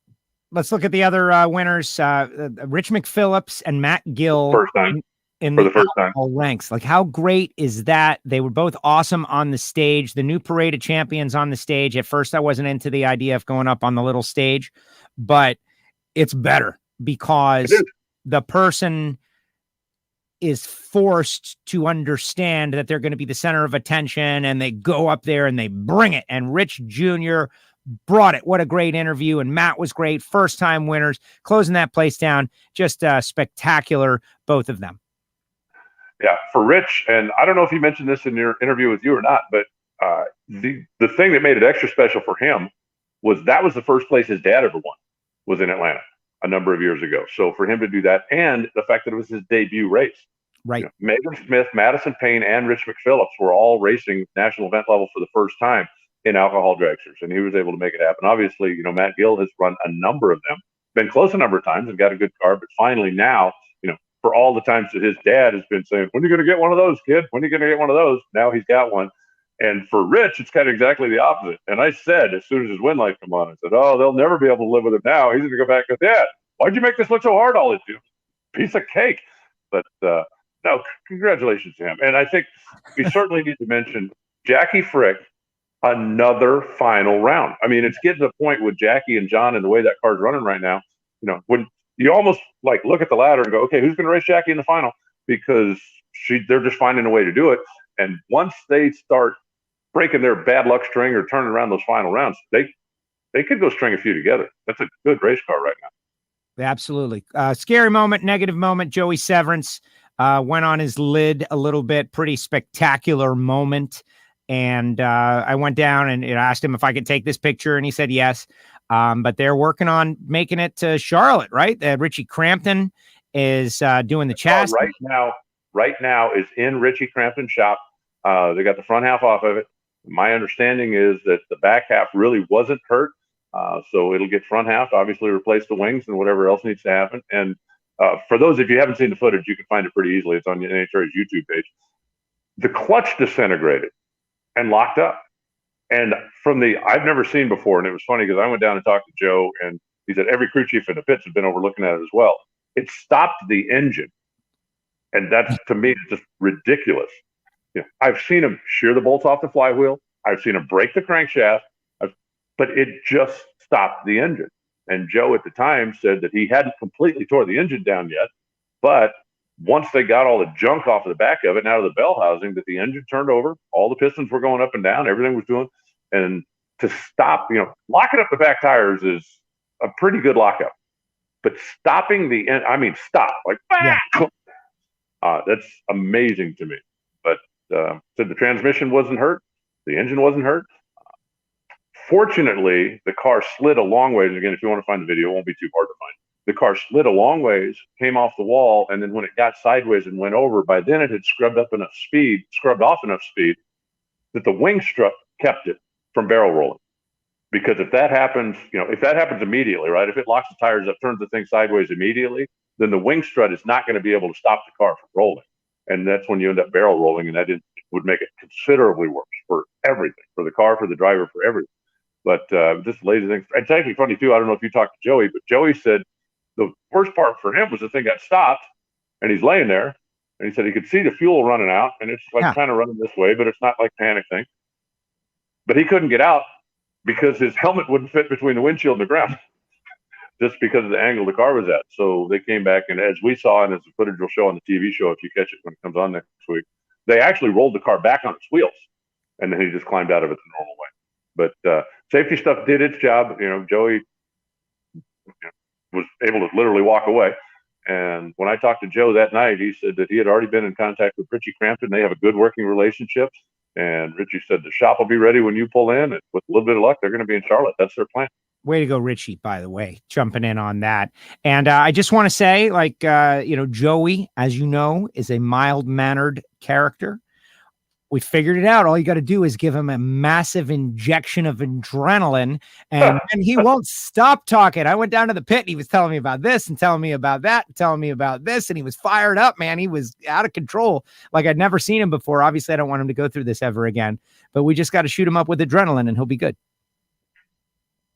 Let's look at the other winners. Rich McPhillips and Matt Gill. First time. In for the the first time. Ranks. Like, how great is that? They were both awesome on the stage. The new Parade of Champions on the stage. At first, I wasn't into the idea of going up on the little stage, but it's better because the person is forced to understand that they're going to be the center of attention, and they go up there and they bring it. And Rich Jr. brought it. What a great interview. And Matt was great. First time winners, closing that place down. Just spectacular, both of them. Yeah, for Rich, and I don't know if he mentioned this in your interview with you or not, but the thing that made it extra special for him was that was the first place his dad ever won, was in Atlanta a number of years ago. So for him to do that, and the fact that it was his debut race. Right. Megan Smith, Madison Payne, and Rich McPhillips were all racing national event level for the first time in alcohol dragsters, and he was able to make it happen. Obviously, Matt Gill has run a number of them, been close a number of times and got a good car, but finally now, for all the times that his dad has been saying, when are you going to get one of those, kid? When are you going to get one of those? Now he's got one. And for Rich, it's kind of exactly the opposite. And I said, as soon as his win light come on, I said, oh, they'll never be able to live with it now. He's going to go back and go, Dad, why'd you make this look so hard all this? Piece of cake. But no, congratulations to him. And I think we certainly need to mention Jackie Frick, another final round. I mean, it's getting to the point with Jackie and John and the way that car's running right now, when you almost look at the ladder and go, okay, who's going to race Jackie in the final? Because they're just finding a way to do it. And once they start breaking their bad luck string or turning around those final rounds, they could go string a few together. That's a good race car right now. Absolutely. Scary moment, negative moment. Joey Severance went on his lid a little bit. Pretty spectacular moment. And I went down and asked him if I could take this picture, and he said yes. But they're working on making it to Charlotte, right? Richie Crampton is doing the chassis. Right now is in Richie Crampton's shop. They got the front half off of it. My understanding is that the back half really wasn't hurt. So it'll get front half, obviously replace the wings and whatever else needs to happen. And for those, if you haven't seen the footage, you can find it pretty easily. It's on NHRA's YouTube page. The clutch disintegrated and locked up. And I've never seen before, and it was funny because I went down and talked to Joe, and he said every crew chief in the pits had been over looking at it as well. it stopped the engine. And that's, to me, just ridiculous. I've seen him shear the bolts off the flywheel. I've seen him break the crankshaft, but it just stopped the engine. And Joe at the time said that he hadn't completely tore the engine down yet, but once they got all the junk off of the back of it and out of the bell housing, that the engine turned over, all the pistons were going up and down, everything was doing. And to stop, locking up the back tires is a pretty good lockup. But stopping the end, stop, like, that's amazing to me. But said the transmission wasn't hurt, the engine wasn't hurt. Fortunately, the car slid a long ways. Again, if you want to find the video, it won't be too hard to find. The car slid a long ways, came off the wall, and then when it got sideways and went over, by then it had scrubbed off enough speed that the wing strut kept it from barrel rolling. Because if that happens, immediately, right? If it locks the tires up, turns the thing sideways immediately, then the wing strut is not going to be able to stop the car from rolling. And that's when you end up barrel rolling, and it would make it considerably worse for everything, for the car, for the driver, for everything. But just lazy things. It's actually funny, too. I don't know if you talked to Joey, but Joey said the worst part for him was the thing got stopped, and he's laying there, and he said he could see the fuel running out, and it's like kind of running this way, but it's not like panic thing. But he couldn't get out because his helmet wouldn't fit between the windshield and the ground, just because of the angle the car was at. So they came back, and as we saw, and as the footage will show on the TV show, if you catch it when it comes on next week, they actually rolled the car back on its wheels, and then he just climbed out of it the normal way. But safety stuff did its job. Joey was able to literally walk away. And when I talked to Joe that night, he said that he had already been in contact with Richie Crampton. They have a good working relationship. And Richie said the shop will be ready when you pull in. And with a little bit of luck, they're going to be in Charlotte. That's their plan. Way to go, Richie, by the way, jumping in on that. And I just want to say, Joey, as you know, is a mild-mannered character. We figured it out. All you got to do is give him a massive injection of adrenaline, and he won't stop talking. I went down to the pit, and he was telling me about this and telling me about that, and telling me about this, and he was fired up, man. He was out of control, like I'd never seen him before. Obviously, I don't want him to go through this ever again, but we just got to shoot him up with adrenaline, and he'll be good.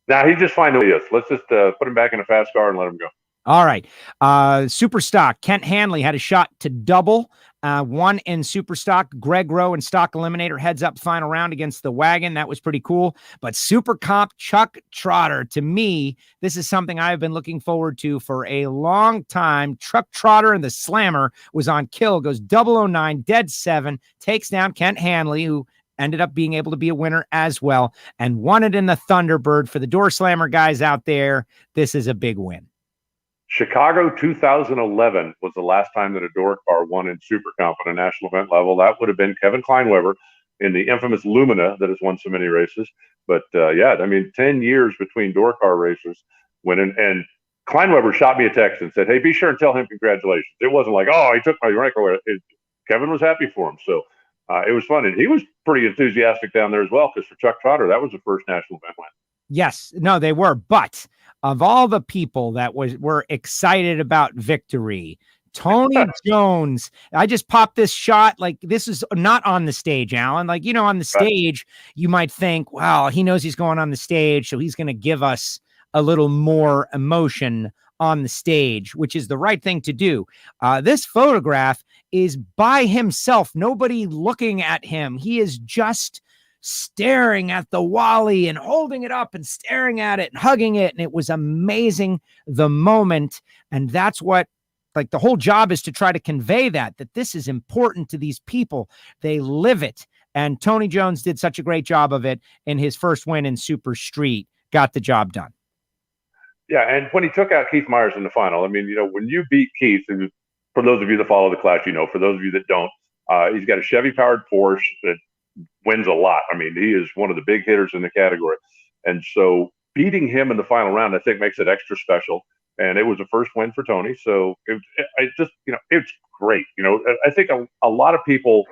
Now, he's just fine the way he is. Let's just put him back in a fast car and let him go. All right. Super stock. Kent Hanley had a shot to double. One in super stock. Greg Rowe and stock eliminator heads up final round against the wagon. That was pretty cool. But super comp Chuck Trotter, to me, this is something I've been looking forward to for a long time. Chuck Trotter and the Slammer was on kill, goes 009, dead 7, takes down Kent Hanley, who ended up being able to be a winner as well, and won it in the Thunderbird. For the Door Slammer guys out there, this is a big win. Chicago 2011 was the last time that a door car won in Super Comp at a national event level. That would have been Kevin Kleinweber in the infamous Lumina that has won so many races. But 10 years between door car races. And Kleinweber shot me a text and said, "Hey, be sure and tell him congratulations." It wasn't like, "Oh, he took my rank away." Kevin was happy for him. So it was fun. And he was pretty enthusiastic down there as well, because for Chuck Trotter, that was the first national event win. Yes, no, they were. But of all the people that were excited about victory, Tony Jones, I just popped this shot. Like, this is not on the stage, Alan. Like, on the stage, you might think, wow, he knows he's going on the stage, so he's going to give us a little more emotion on the stage, which is the right thing to do. This photograph is by himself, nobody looking at him. He is just staring at the Wally and holding it up and staring at it and hugging it. And it was amazing, the moment. And that's what, like, the whole job is to try to convey that this is important to these people. They live it. And Tony Jones did such a great job of it in his first win in Super Street, got the job done. Yeah. And when he took out Keith Myers in the final, when you beat Keith, and for those of you that follow the class, for those of you that don't, he's got a Chevy powered Porsche that wins a lot. He is one of the big hitters in the category. And so beating him in the final round, I think, makes it extra special. And it was the first win for Tony. So it's great. I think a lot of people,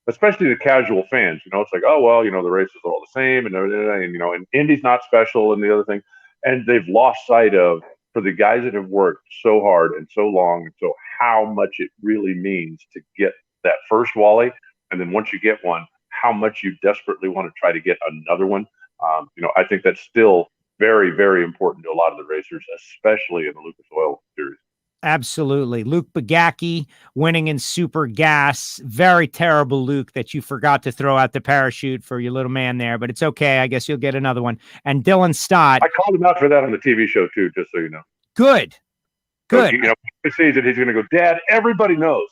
especially the casual fans, it's like, oh, well, the races are all the same, and Indy's not special and the other thing. And they've lost sight of, for the guys that have worked so hard and so long, and so how much it really means to get that first Wally. And then once you get one, how much you desperately want to try to get another one. I think that's still very, very important to a lot of the racers, especially in the Lucas Oil Series. Absolutely. Luke Bagacki winning in super gas. Very terrible, Luke, that you forgot to throw out the parachute for your little man there, but it's okay. I guess you'll get another one. And Dylan Stott. I called him out for that on the TV show too, just so you know. Good. So, he sees it, he's going to go, Dad, everybody knows.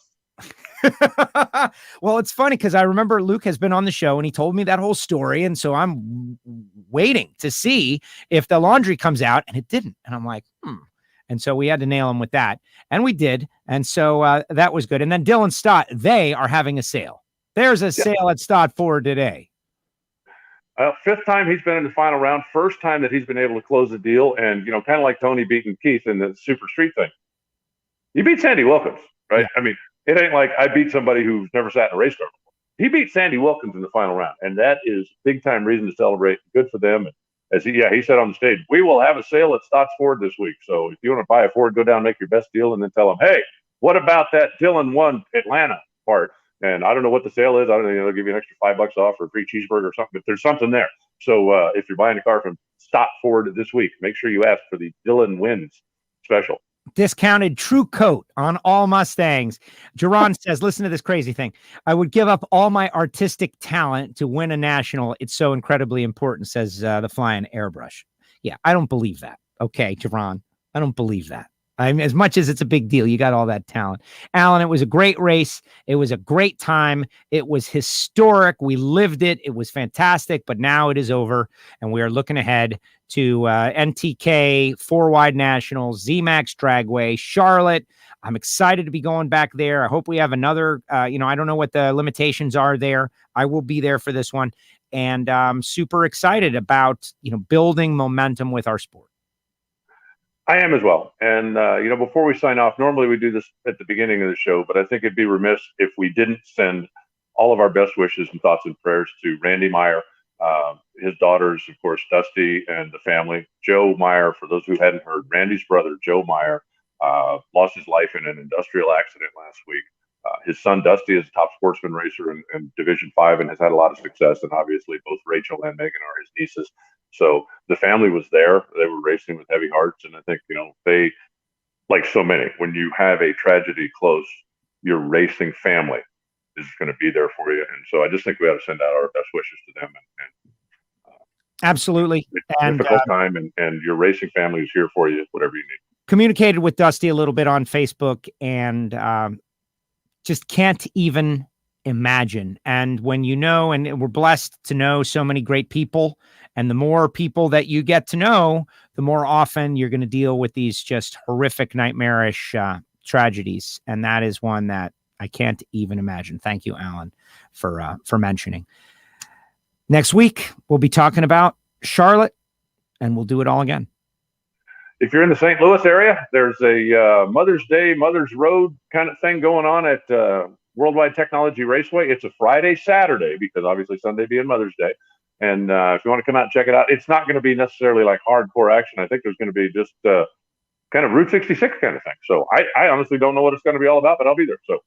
Well, it's funny because I remember Luke has been on the show and he told me that whole story. And so I'm waiting to see if the laundry comes out, and it didn't. And I'm like, And so we had to nail him with that. And we did. And so that was good. And then Dylan Stott, they are having a sale. There's a sale at Stott Ford today. Fifth time he's been in the final round. First time that he's been able to close the deal. And, kind of like Tony beating Keith in the Super Street thing. You beat Sandy Wilkins, right? Yeah. I mean, it ain't like I beat somebody who's never sat in a race car before. He beat Sandy Wilkins in the final round. And that is big time reason to celebrate. Good for them. And as he said on the stage, we will have a sale at Stotts Ford this week. So if you want to buy a Ford, go down, make your best deal, and then tell them, hey, what about that Dylan won Atlanta part? And I don't know what the sale is. I don't know, they'll give you an extra $5 off or a free cheeseburger or something, but there's something there. So if you're buying a car from Stotts Ford this week, make sure you ask for the Dylan wins special. Discounted True Coat on all Mustangs. Jerron says, listen to this crazy thing. I would give up all my artistic talent to win a national. It's so incredibly important, says the Flying Airbrush. Yeah, I don't believe that. Okay, Jerron, I don't believe that. As much as it's a big deal, you got all that talent. Alan, it was a great race. It was a great time. It was historic. We lived it. It was fantastic, but now it is over, and we are looking ahead to NTK, 4-wide Nationals, ZMAX Dragway, Charlotte. I'm excited to be going back there. I hope we have another, I don't know what the limitations are there. I will be there for this one, and I'm super excited about, building momentum with our sport. I am as well. And, before we sign off, normally we do this at the beginning of the show, but I think it'd be remiss if we didn't send all of our best wishes and thoughts and prayers to Randy Meyer, his daughters, of course, Dusty and the family. Joe Meyer, for those who hadn't heard, Randy's brother, Joe Meyer, lost his life in an industrial accident last week. His son, Dusty, is a top sportsman racer in Division 5 and has had a lot of success. And obviously both Rachel and Megan are his nieces. So the family was there. They were racing with heavy hearts. And I think, they, like so many, when you have a tragedy close, your racing family is going to be there for you. And so I just think we ought to send out our best wishes to them. Absolutely. It's a difficult time, and your racing family is here for you, whatever you need. Communicated with Dusty a little bit on Facebook, and just can't even imagine. And when and we're blessed to know so many great people, and the more people that you get to know, the more often you're going to deal with these just horrific, nightmarish tragedies. And that is one that I can't even imagine. Thank you, Alan, for mentioning. Next week, we'll be talking about Charlotte, and we'll do it all again. If you're in the St. Louis area, there's a Mother's Day, Mother's Road kind of thing going on at Worldwide Technology Raceway. It's a Friday, Saturday, because obviously Sunday being Mother's Day. And if you want to come out and check it out, it's not going to be necessarily like hardcore action. I think there's going to be just kind of Route 66 kind of thing. So I honestly don't know what it's going to be all about, but I'll be there. So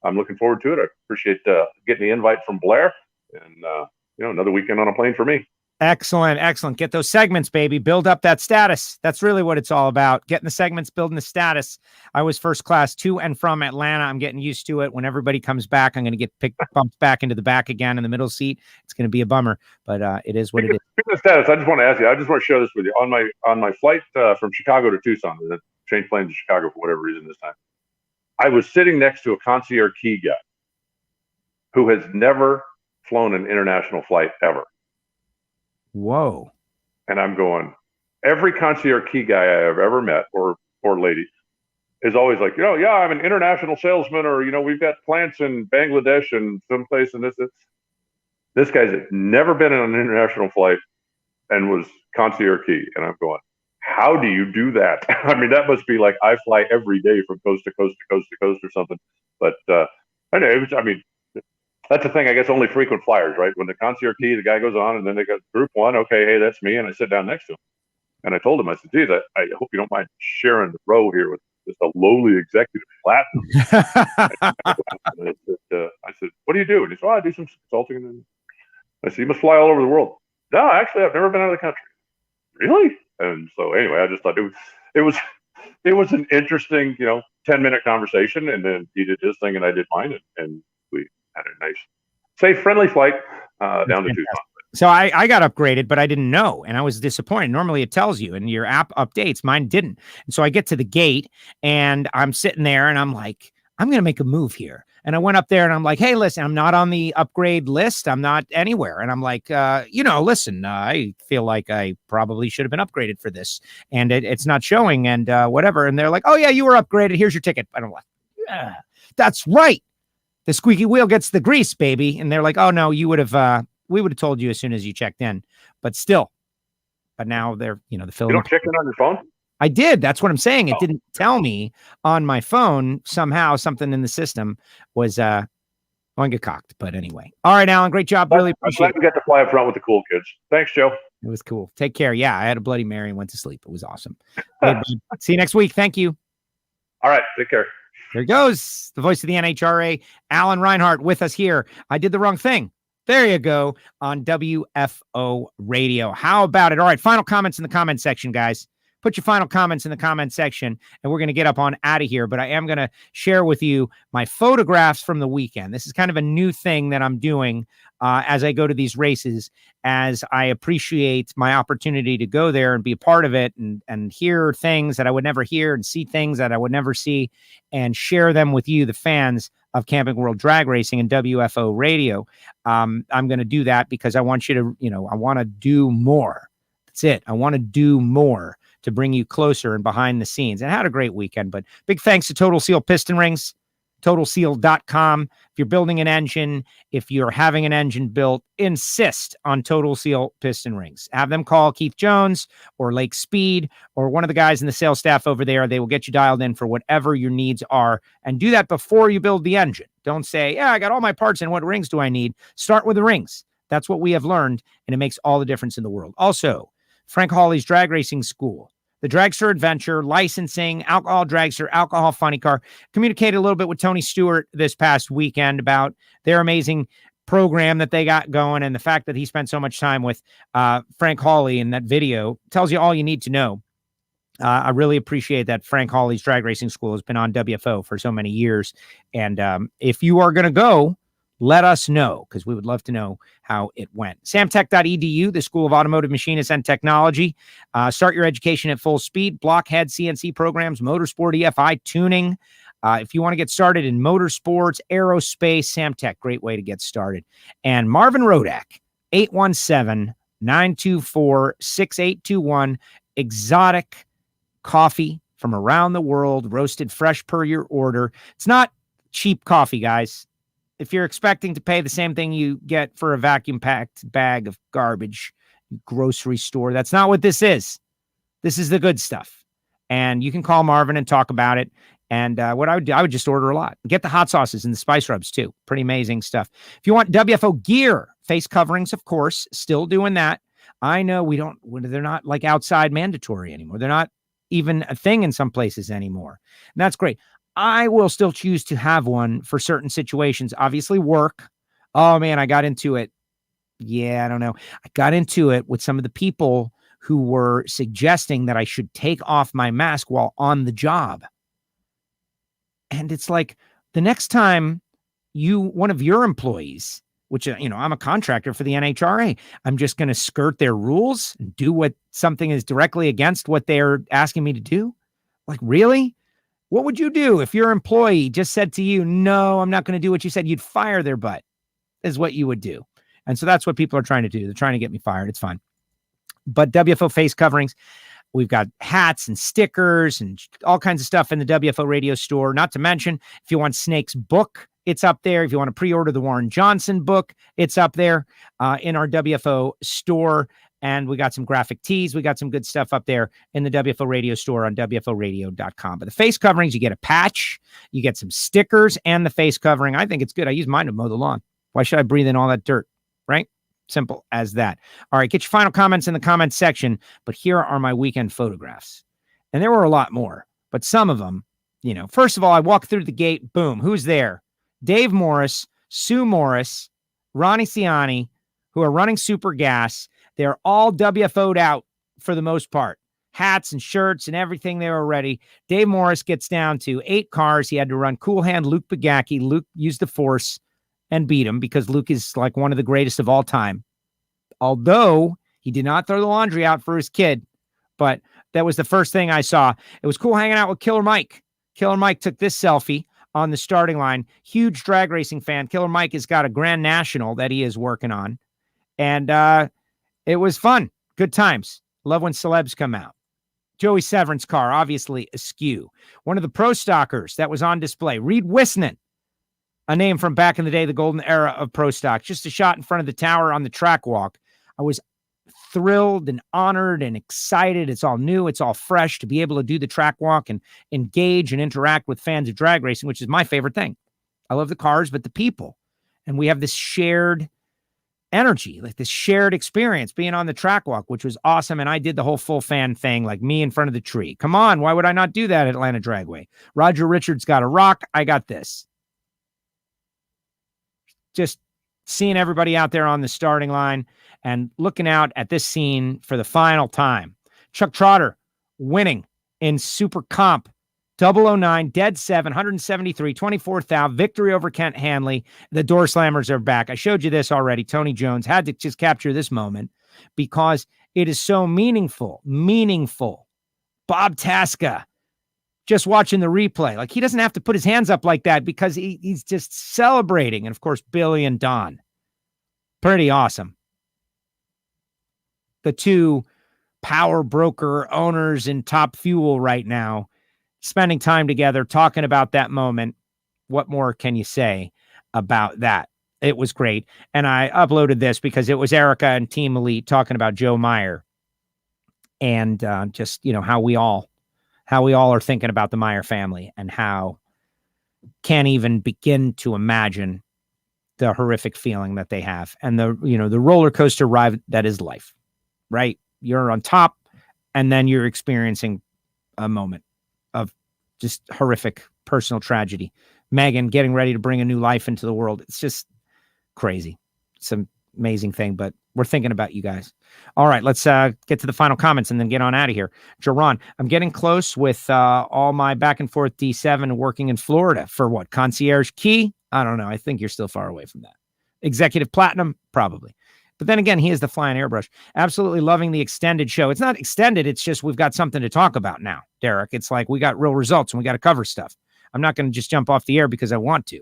I'm looking forward to it. I appreciate getting the invite from Blair, and another weekend on a plane for me. Excellent. Get those segments, baby. Build up that status. That's really what it's all about. Getting the segments, building the status. I was first class to and from Atlanta. I'm getting used to it. When everybody comes back, I'm going to get bumped back into the back again in the middle seat. It's going to be a bummer, but it is what it is. Speaking of status, I just want to ask you. I just want to share this with you. On my flight from Chicago to Tucson, I changed planes to Chicago for whatever reason this time. I was sitting next to a concierge key guy who has never flown an international flight ever. Whoa. And I'm going, every concierge key guy I have ever met, or lady, is always like, I'm an international salesman, or, we've got plants in Bangladesh and someplace and this. This guy's never been on an international flight and was concierge key. And I'm going, how do you do that? I mean, that must be like I fly every day from coast to coast to coast to coast or something. But that's the thing. I guess only frequent flyers, right? When the concierge key, the guy goes on, and then they got group one. Okay, hey, that's me. And I sit down next to him. And I told him, I said, geez, I hope you don't mind sharing the row here with just a lowly executive platinum. I said, what do you do? And he said, I do some consulting. And I said, you must fly all over the world. No, actually, I've never been out of the country. Really? And so anyway, I just thought it was an interesting, 10-minute conversation, and then he did his thing and I did mine, and we had a nice, safe, friendly flight down to Tucson. So I got upgraded, but I didn't know, and I was disappointed. Normally it tells you, and your app updates. Mine didn't. And so I get to the gate, and I'm sitting there, and I'm like, I'm going to make a move here. And I went up there, and I'm like, hey, listen, I'm not on the upgrade list. I'm not anywhere. And I'm like, listen, I feel like I probably should have been upgraded for this, and it's not showing, and whatever. And they're like, oh, yeah, you were upgraded. Here's your ticket. And I'm like, yeah, that's right. The squeaky wheel gets the grease, baby. And they're like, oh, no, you would have... we would have told you as soon as you checked in, but now they're, the film. You don't check in on your phone? I did. That's what I'm saying. It didn't tell me on my phone. Somehow something in the system was, going to get cocked. But anyway. All right, Alan, great job. Really appreciate it. I'm glad we got to fly up front with the cool kids. Thanks, Joe. It was cool. Take care. Yeah. I had a Bloody Mary and went to sleep. It was awesome. Hey, see you next week. Thank you. All right. Take care. There goes the voice of the NHRA, Alan Reinhart, with us here. I did the wrong thing. There you go on WFO radio. How about it? All right. Final comments in the comment section, guys. Put your final comments in the comment section, and we're going to get up on out of here. But I am going to share with you my photographs from the weekend. This is kind of a new thing that I'm doing as I go to these races, as I appreciate my opportunity to go there and be a part of it and hear things that I would never hear and see things that I would never see and share them with you, the fans of Camping World Drag Racing and WFO radio. I'm going to do that because I want you to, I want to do more. That's it. I want to do more to bring you closer and behind the scenes. And I had a great weekend, but big thanks to Total Seal Piston Rings, TotalSeal.com. If you're building an engine, if you're having an engine built, insist on Total Seal Piston Rings. Have them call Keith Jones or Lake Speed or one of the guys in the sales staff over there. They will get you dialed in for whatever your needs are, and do that before you build the engine. Don't say, yeah, I got all my parts and what rings do I need? Start with the rings. That's what we have learned, and it makes all the difference in the world. Also, Frank Hawley's Drag Racing School, the Dragster Adventure, licensing, alcohol dragster, alcohol funny car. Communicated a little bit with Tony Stewart this past weekend about their amazing program that they got going, and the fact that he spent so much time with Frank Hawley in that video tells you all you need to know. I really appreciate that Frank Hawley's Drag Racing School has been on WFO for so many years. And if you are going to go, let us know, because we would love to know how it went. Samtech.edu, the School of Automotive Machinists and Technology. Start your education at full speed. Blockhead, CNC programs, motorsport, EFI, tuning. If you want to get started in motorsports, aerospace, Samtech, great way to get started. And Marvin Rodak, 817-924-6821. Exotic coffee from around the world, roasted fresh per your order. It's not cheap coffee, guys. If you're expecting to pay the same thing you get for a vacuum-packed bag of garbage grocery store, that's not what this is. This is the good stuff. And you can call Marvin and talk about it. And what I would do, I would just order a lot. Get the hot sauces and the spice rubs too. Pretty amazing stuff. If you want WFO gear, face coverings, of course, still doing that. I know they're not like outside mandatory anymore. They're not even a thing in some places anymore. And that's great. I will still choose to have one for certain situations. Obviously work. Oh man, I got into it. Yeah, I don't know. I got into it with some of the people who were suggesting that I should take off my mask while on the job. And it's like, the next time one of your employees, which, I'm a contractor for the NHRA, I'm just going to skirt their rules and do what something is directly against what they're asking me to do. Like, really? What would you do if your employee just said to you, no, I'm not going to do what you said? You'd fire their butt, is what you would do. And so that's what people are trying to do. They're trying to get me fired. It's fine. But WFO face coverings, we've got hats and stickers and all kinds of stuff in the WFO radio store. Not to mention, if you want Snake's book, it's up there. If you want to pre-order the Warren Johnson book, it's up there in our WFO store. And we got some graphic tees. We got some good stuff up there in the WFO radio store on WFOradio.com. But the face coverings, you get a patch, you get some stickers, and the face covering. I think it's good. I use mine to mow the lawn. Why should I breathe in all that dirt? Right? Simple as that. All right, get your final comments in the comments section. But here are my weekend photographs. And there were a lot more. But some of them, first of all, I walk through the gate. Boom. Who's there? Dave Morris, Sue Morris, Ronnie Ciani, who are running Super Gas. They're all WFO'd out for the most part. hats and shirts and everything. They were ready. Dave Morris gets down to 8 cars. He had to run cool hand Luke Bagacki. Luke used the force and beat him because Luke is like one of the greatest of all time. Although he did not throw the laundry out for his kid, but that was the first thing I saw. It was cool hanging out with Killer Mike. Killer Mike took this selfie on the starting line. Huge drag racing fan. Killer Mike has got a Grand National that he is working on. And it was fun. Good times. Love when celebs come out. Joey Severance car, obviously askew. One of the pro stockers that was on display, Reed Wisnan, a name from back in the day, the golden era of pro stock. Just a shot in front of the tower on the track walk. I was thrilled and honored and excited. It's all new. It's all fresh to be able to do the track walk and engage and interact with fans of drag racing, which is my favorite thing. I love the cars, but the people. And we have this shared energy, like this shared experience being on the track walk, which was awesome. And I did the whole full fan thing, like me in front of the tree. Come on. Why would I not do that at Atlanta Dragway? Roger Richards got a rock. I got this. Just seeing everybody out there on the starting line and looking out at this scene for the final time. Chuck Trotter winning in Super Comp 009, dead 7, 173, 24th out, victory over Kent Hanley. The door slammers are back. I showed you this already. Tony Jones had to just capture this moment because it is so meaningful. Bob Tasca, just watching the replay. Like, he doesn't have to put his hands up like that because he's just celebrating. And of course, Billy and Don. Pretty awesome. The two power broker owners in Top Fuel right now, spending time together, talking about that moment. What more can you say about that? It was great. And I uploaded this because it was Erica and Team Elite talking about Joe Meyer and just, you know, how we all are thinking about the Meyer family and how can't even begin to imagine the horrific feeling that they have and the roller coaster ride that is life. Right? You're on top, and then you're experiencing a moment of just horrific personal tragedy. Megan getting ready to bring a new life into the world. It's just crazy. It's an amazing thing, but we're thinking about you guys. All right, let's get to the final comments and then get on out of here. Jerron, I'm getting close with all my back and forth D7 working in Florida for what? Concierge key? I don't know. I think you're still far away from that. Executive platinum? Probably. But then again, he is the flying airbrush. Absolutely loving the extended show. It's not extended. It's just we've got something to talk about now, Derek. It's like we got real results and we got to cover stuff. I'm not going to just jump off the air because I want to.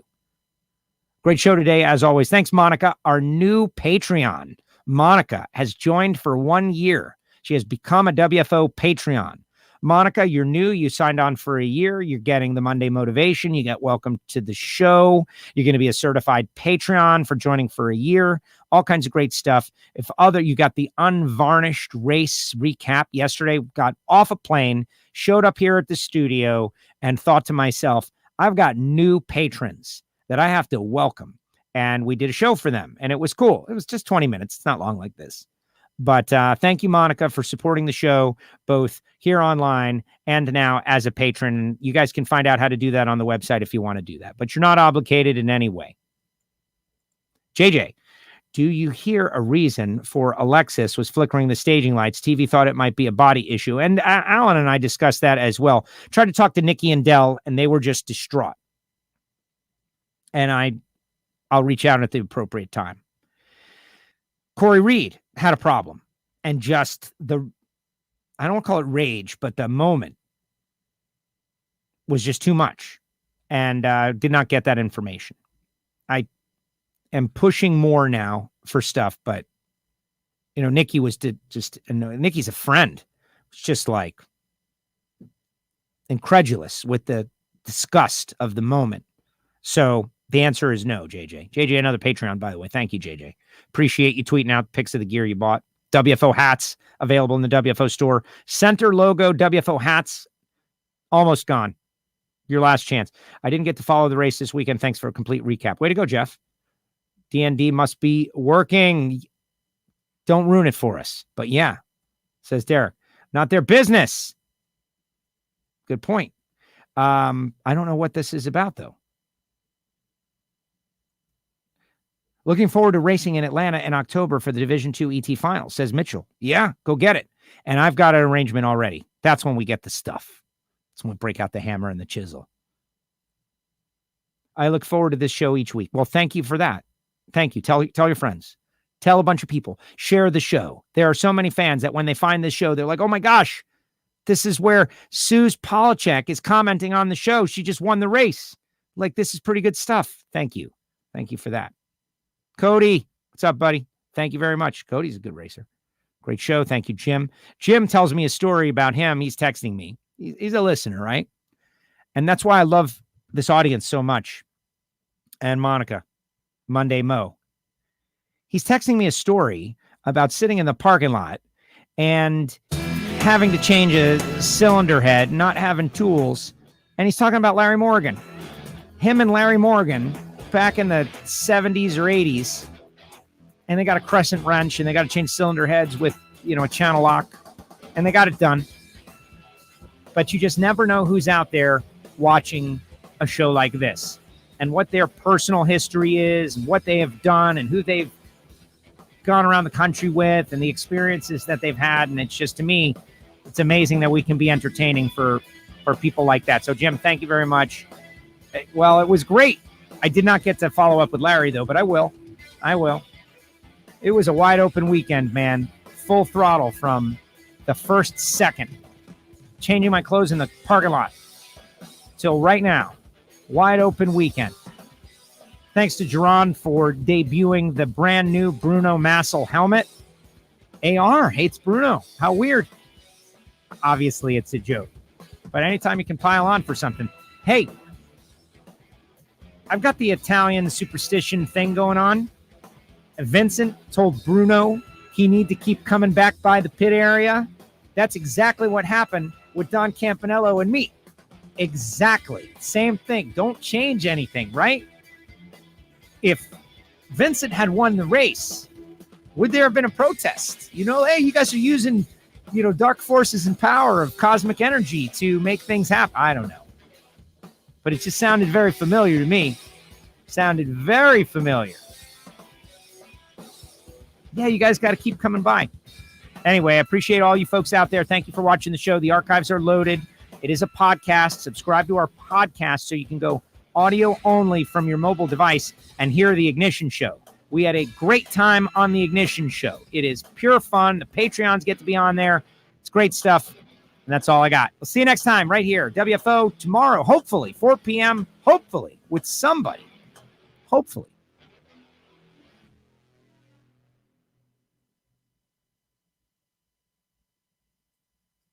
Great show today, as always. Thanks, Monica. Our new Patreon. Monica has joined for 1 year. She has become a WFO Patreon. Monica, you're new. You signed on for a year. You're getting the Monday motivation. You get welcome to the show. You're going to be a certified Patreon for joining for a year. All kinds of great stuff. You got the unvarnished race recap yesterday, got off a plane, showed up here at the studio and thought to myself, I've got new patrons that I have to welcome. And we did a show for them and it was cool. It was just 20 minutes. It's not long like this. But thank you, Monica, for supporting the show, both here online and now as a patron. You guys can find out how to do that on the website if you want to do that, but you're not obligated in any way. JJ, do you hear a reason for Alexis was flickering the staging lights? TV thought it might be a body issue. And Alan and I discussed that as well. Tried to talk to Nikki and Dell, and they were just distraught. And I'll reach out at the appropriate time. Corey Reed had a problem, and just I don't want to call it rage, but the moment was just too much, and did not get that information. I am pushing more now for stuff, but Nikki was Nikki's a friend. It's just like incredulous with the disgust of the moment. So the answer is no, JJ. JJ, another Patreon, by the way. Thank you, JJ. Appreciate you tweeting out pics of the gear you bought. WFO hats available in the WFO store. Center logo WFO hats almost gone. Your last chance. I didn't get to follow the race this weekend. Thanks for a complete recap. Way to go, Jeff. DND must be working. Don't ruin it for us. But yeah, says Derek, not their business. Good point. I don't know what this is about, though. Looking forward to racing in Atlanta in October for the Division II ET Finals, says Mitchell. Yeah, go get it. And I've got an arrangement already. That's when we get the stuff. That's when we break out the hammer and the chisel. I look forward to this show each week. Well, thank you for that. Thank you. Tell your friends. Tell a bunch of people. Share the show. There are so many fans that when they find this show, they're like, oh my gosh, this is where Suze Polachek is commenting on the show. She just won the race. Like, this is pretty good stuff. Thank you. Thank you for that. Cody, what's up, buddy? Thank you very much. Cody's a good racer. Great show. Thank you, Jim. Jim tells me a story about him. He's texting me. He's a listener, right? And that's why I love this audience so much. And Monica, Monday Mo. He's texting me a story about sitting in the parking lot and having to change a cylinder head, not having tools. And he's talking about Larry Morgan. Him and Larry Morgan back in the 70s or 80s. And they got a crescent wrench and they got to change cylinder heads with, a channel lock. And they got it done. But you just never know who's out there watching a show like this and what their personal history is and what they have done and who they've gone around the country with and the experiences that they've had. And it's just, to me, it's amazing that we can be entertaining for people like that. So, Jim, thank you very much. Well, it was great. I did not get to follow up with Larry, though, but I will. It was a wide open weekend, man. Full throttle from the first second. Changing my clothes in the parking lot till right now. Wide open weekend. Thanks to Jerron for debuting the brand new Bruno Massel helmet. AR hates Bruno. How weird. Obviously, it's a joke. But anytime you can pile on for something. Hey, I've got the Italian superstition thing going on. Vincent told Bruno he need to keep coming back by the pit area. That's exactly what happened with Don Campanello and me. Exactly. Same thing. Don't change anything, right? If Vincent had won the race, would there have been a protest? Hey, you guys are using, dark forces and power of cosmic energy to make things happen. I don't know. But it just sounded very familiar to me. Sounded very familiar. Yeah, you guys got to keep coming by. Anyway, I appreciate all you folks out there. Thank you for watching the show. The archives are loaded. It is a podcast. Subscribe to our podcast so you can go audio only from your mobile device and hear the Ignition Show. We had a great time on the Ignition Show. It is pure fun. The Patreons get to be on there. It's great stuff. And that's all I got. We'll see you next time right here. WFO tomorrow, hopefully, 4 p.m., hopefully, with somebody. Hopefully.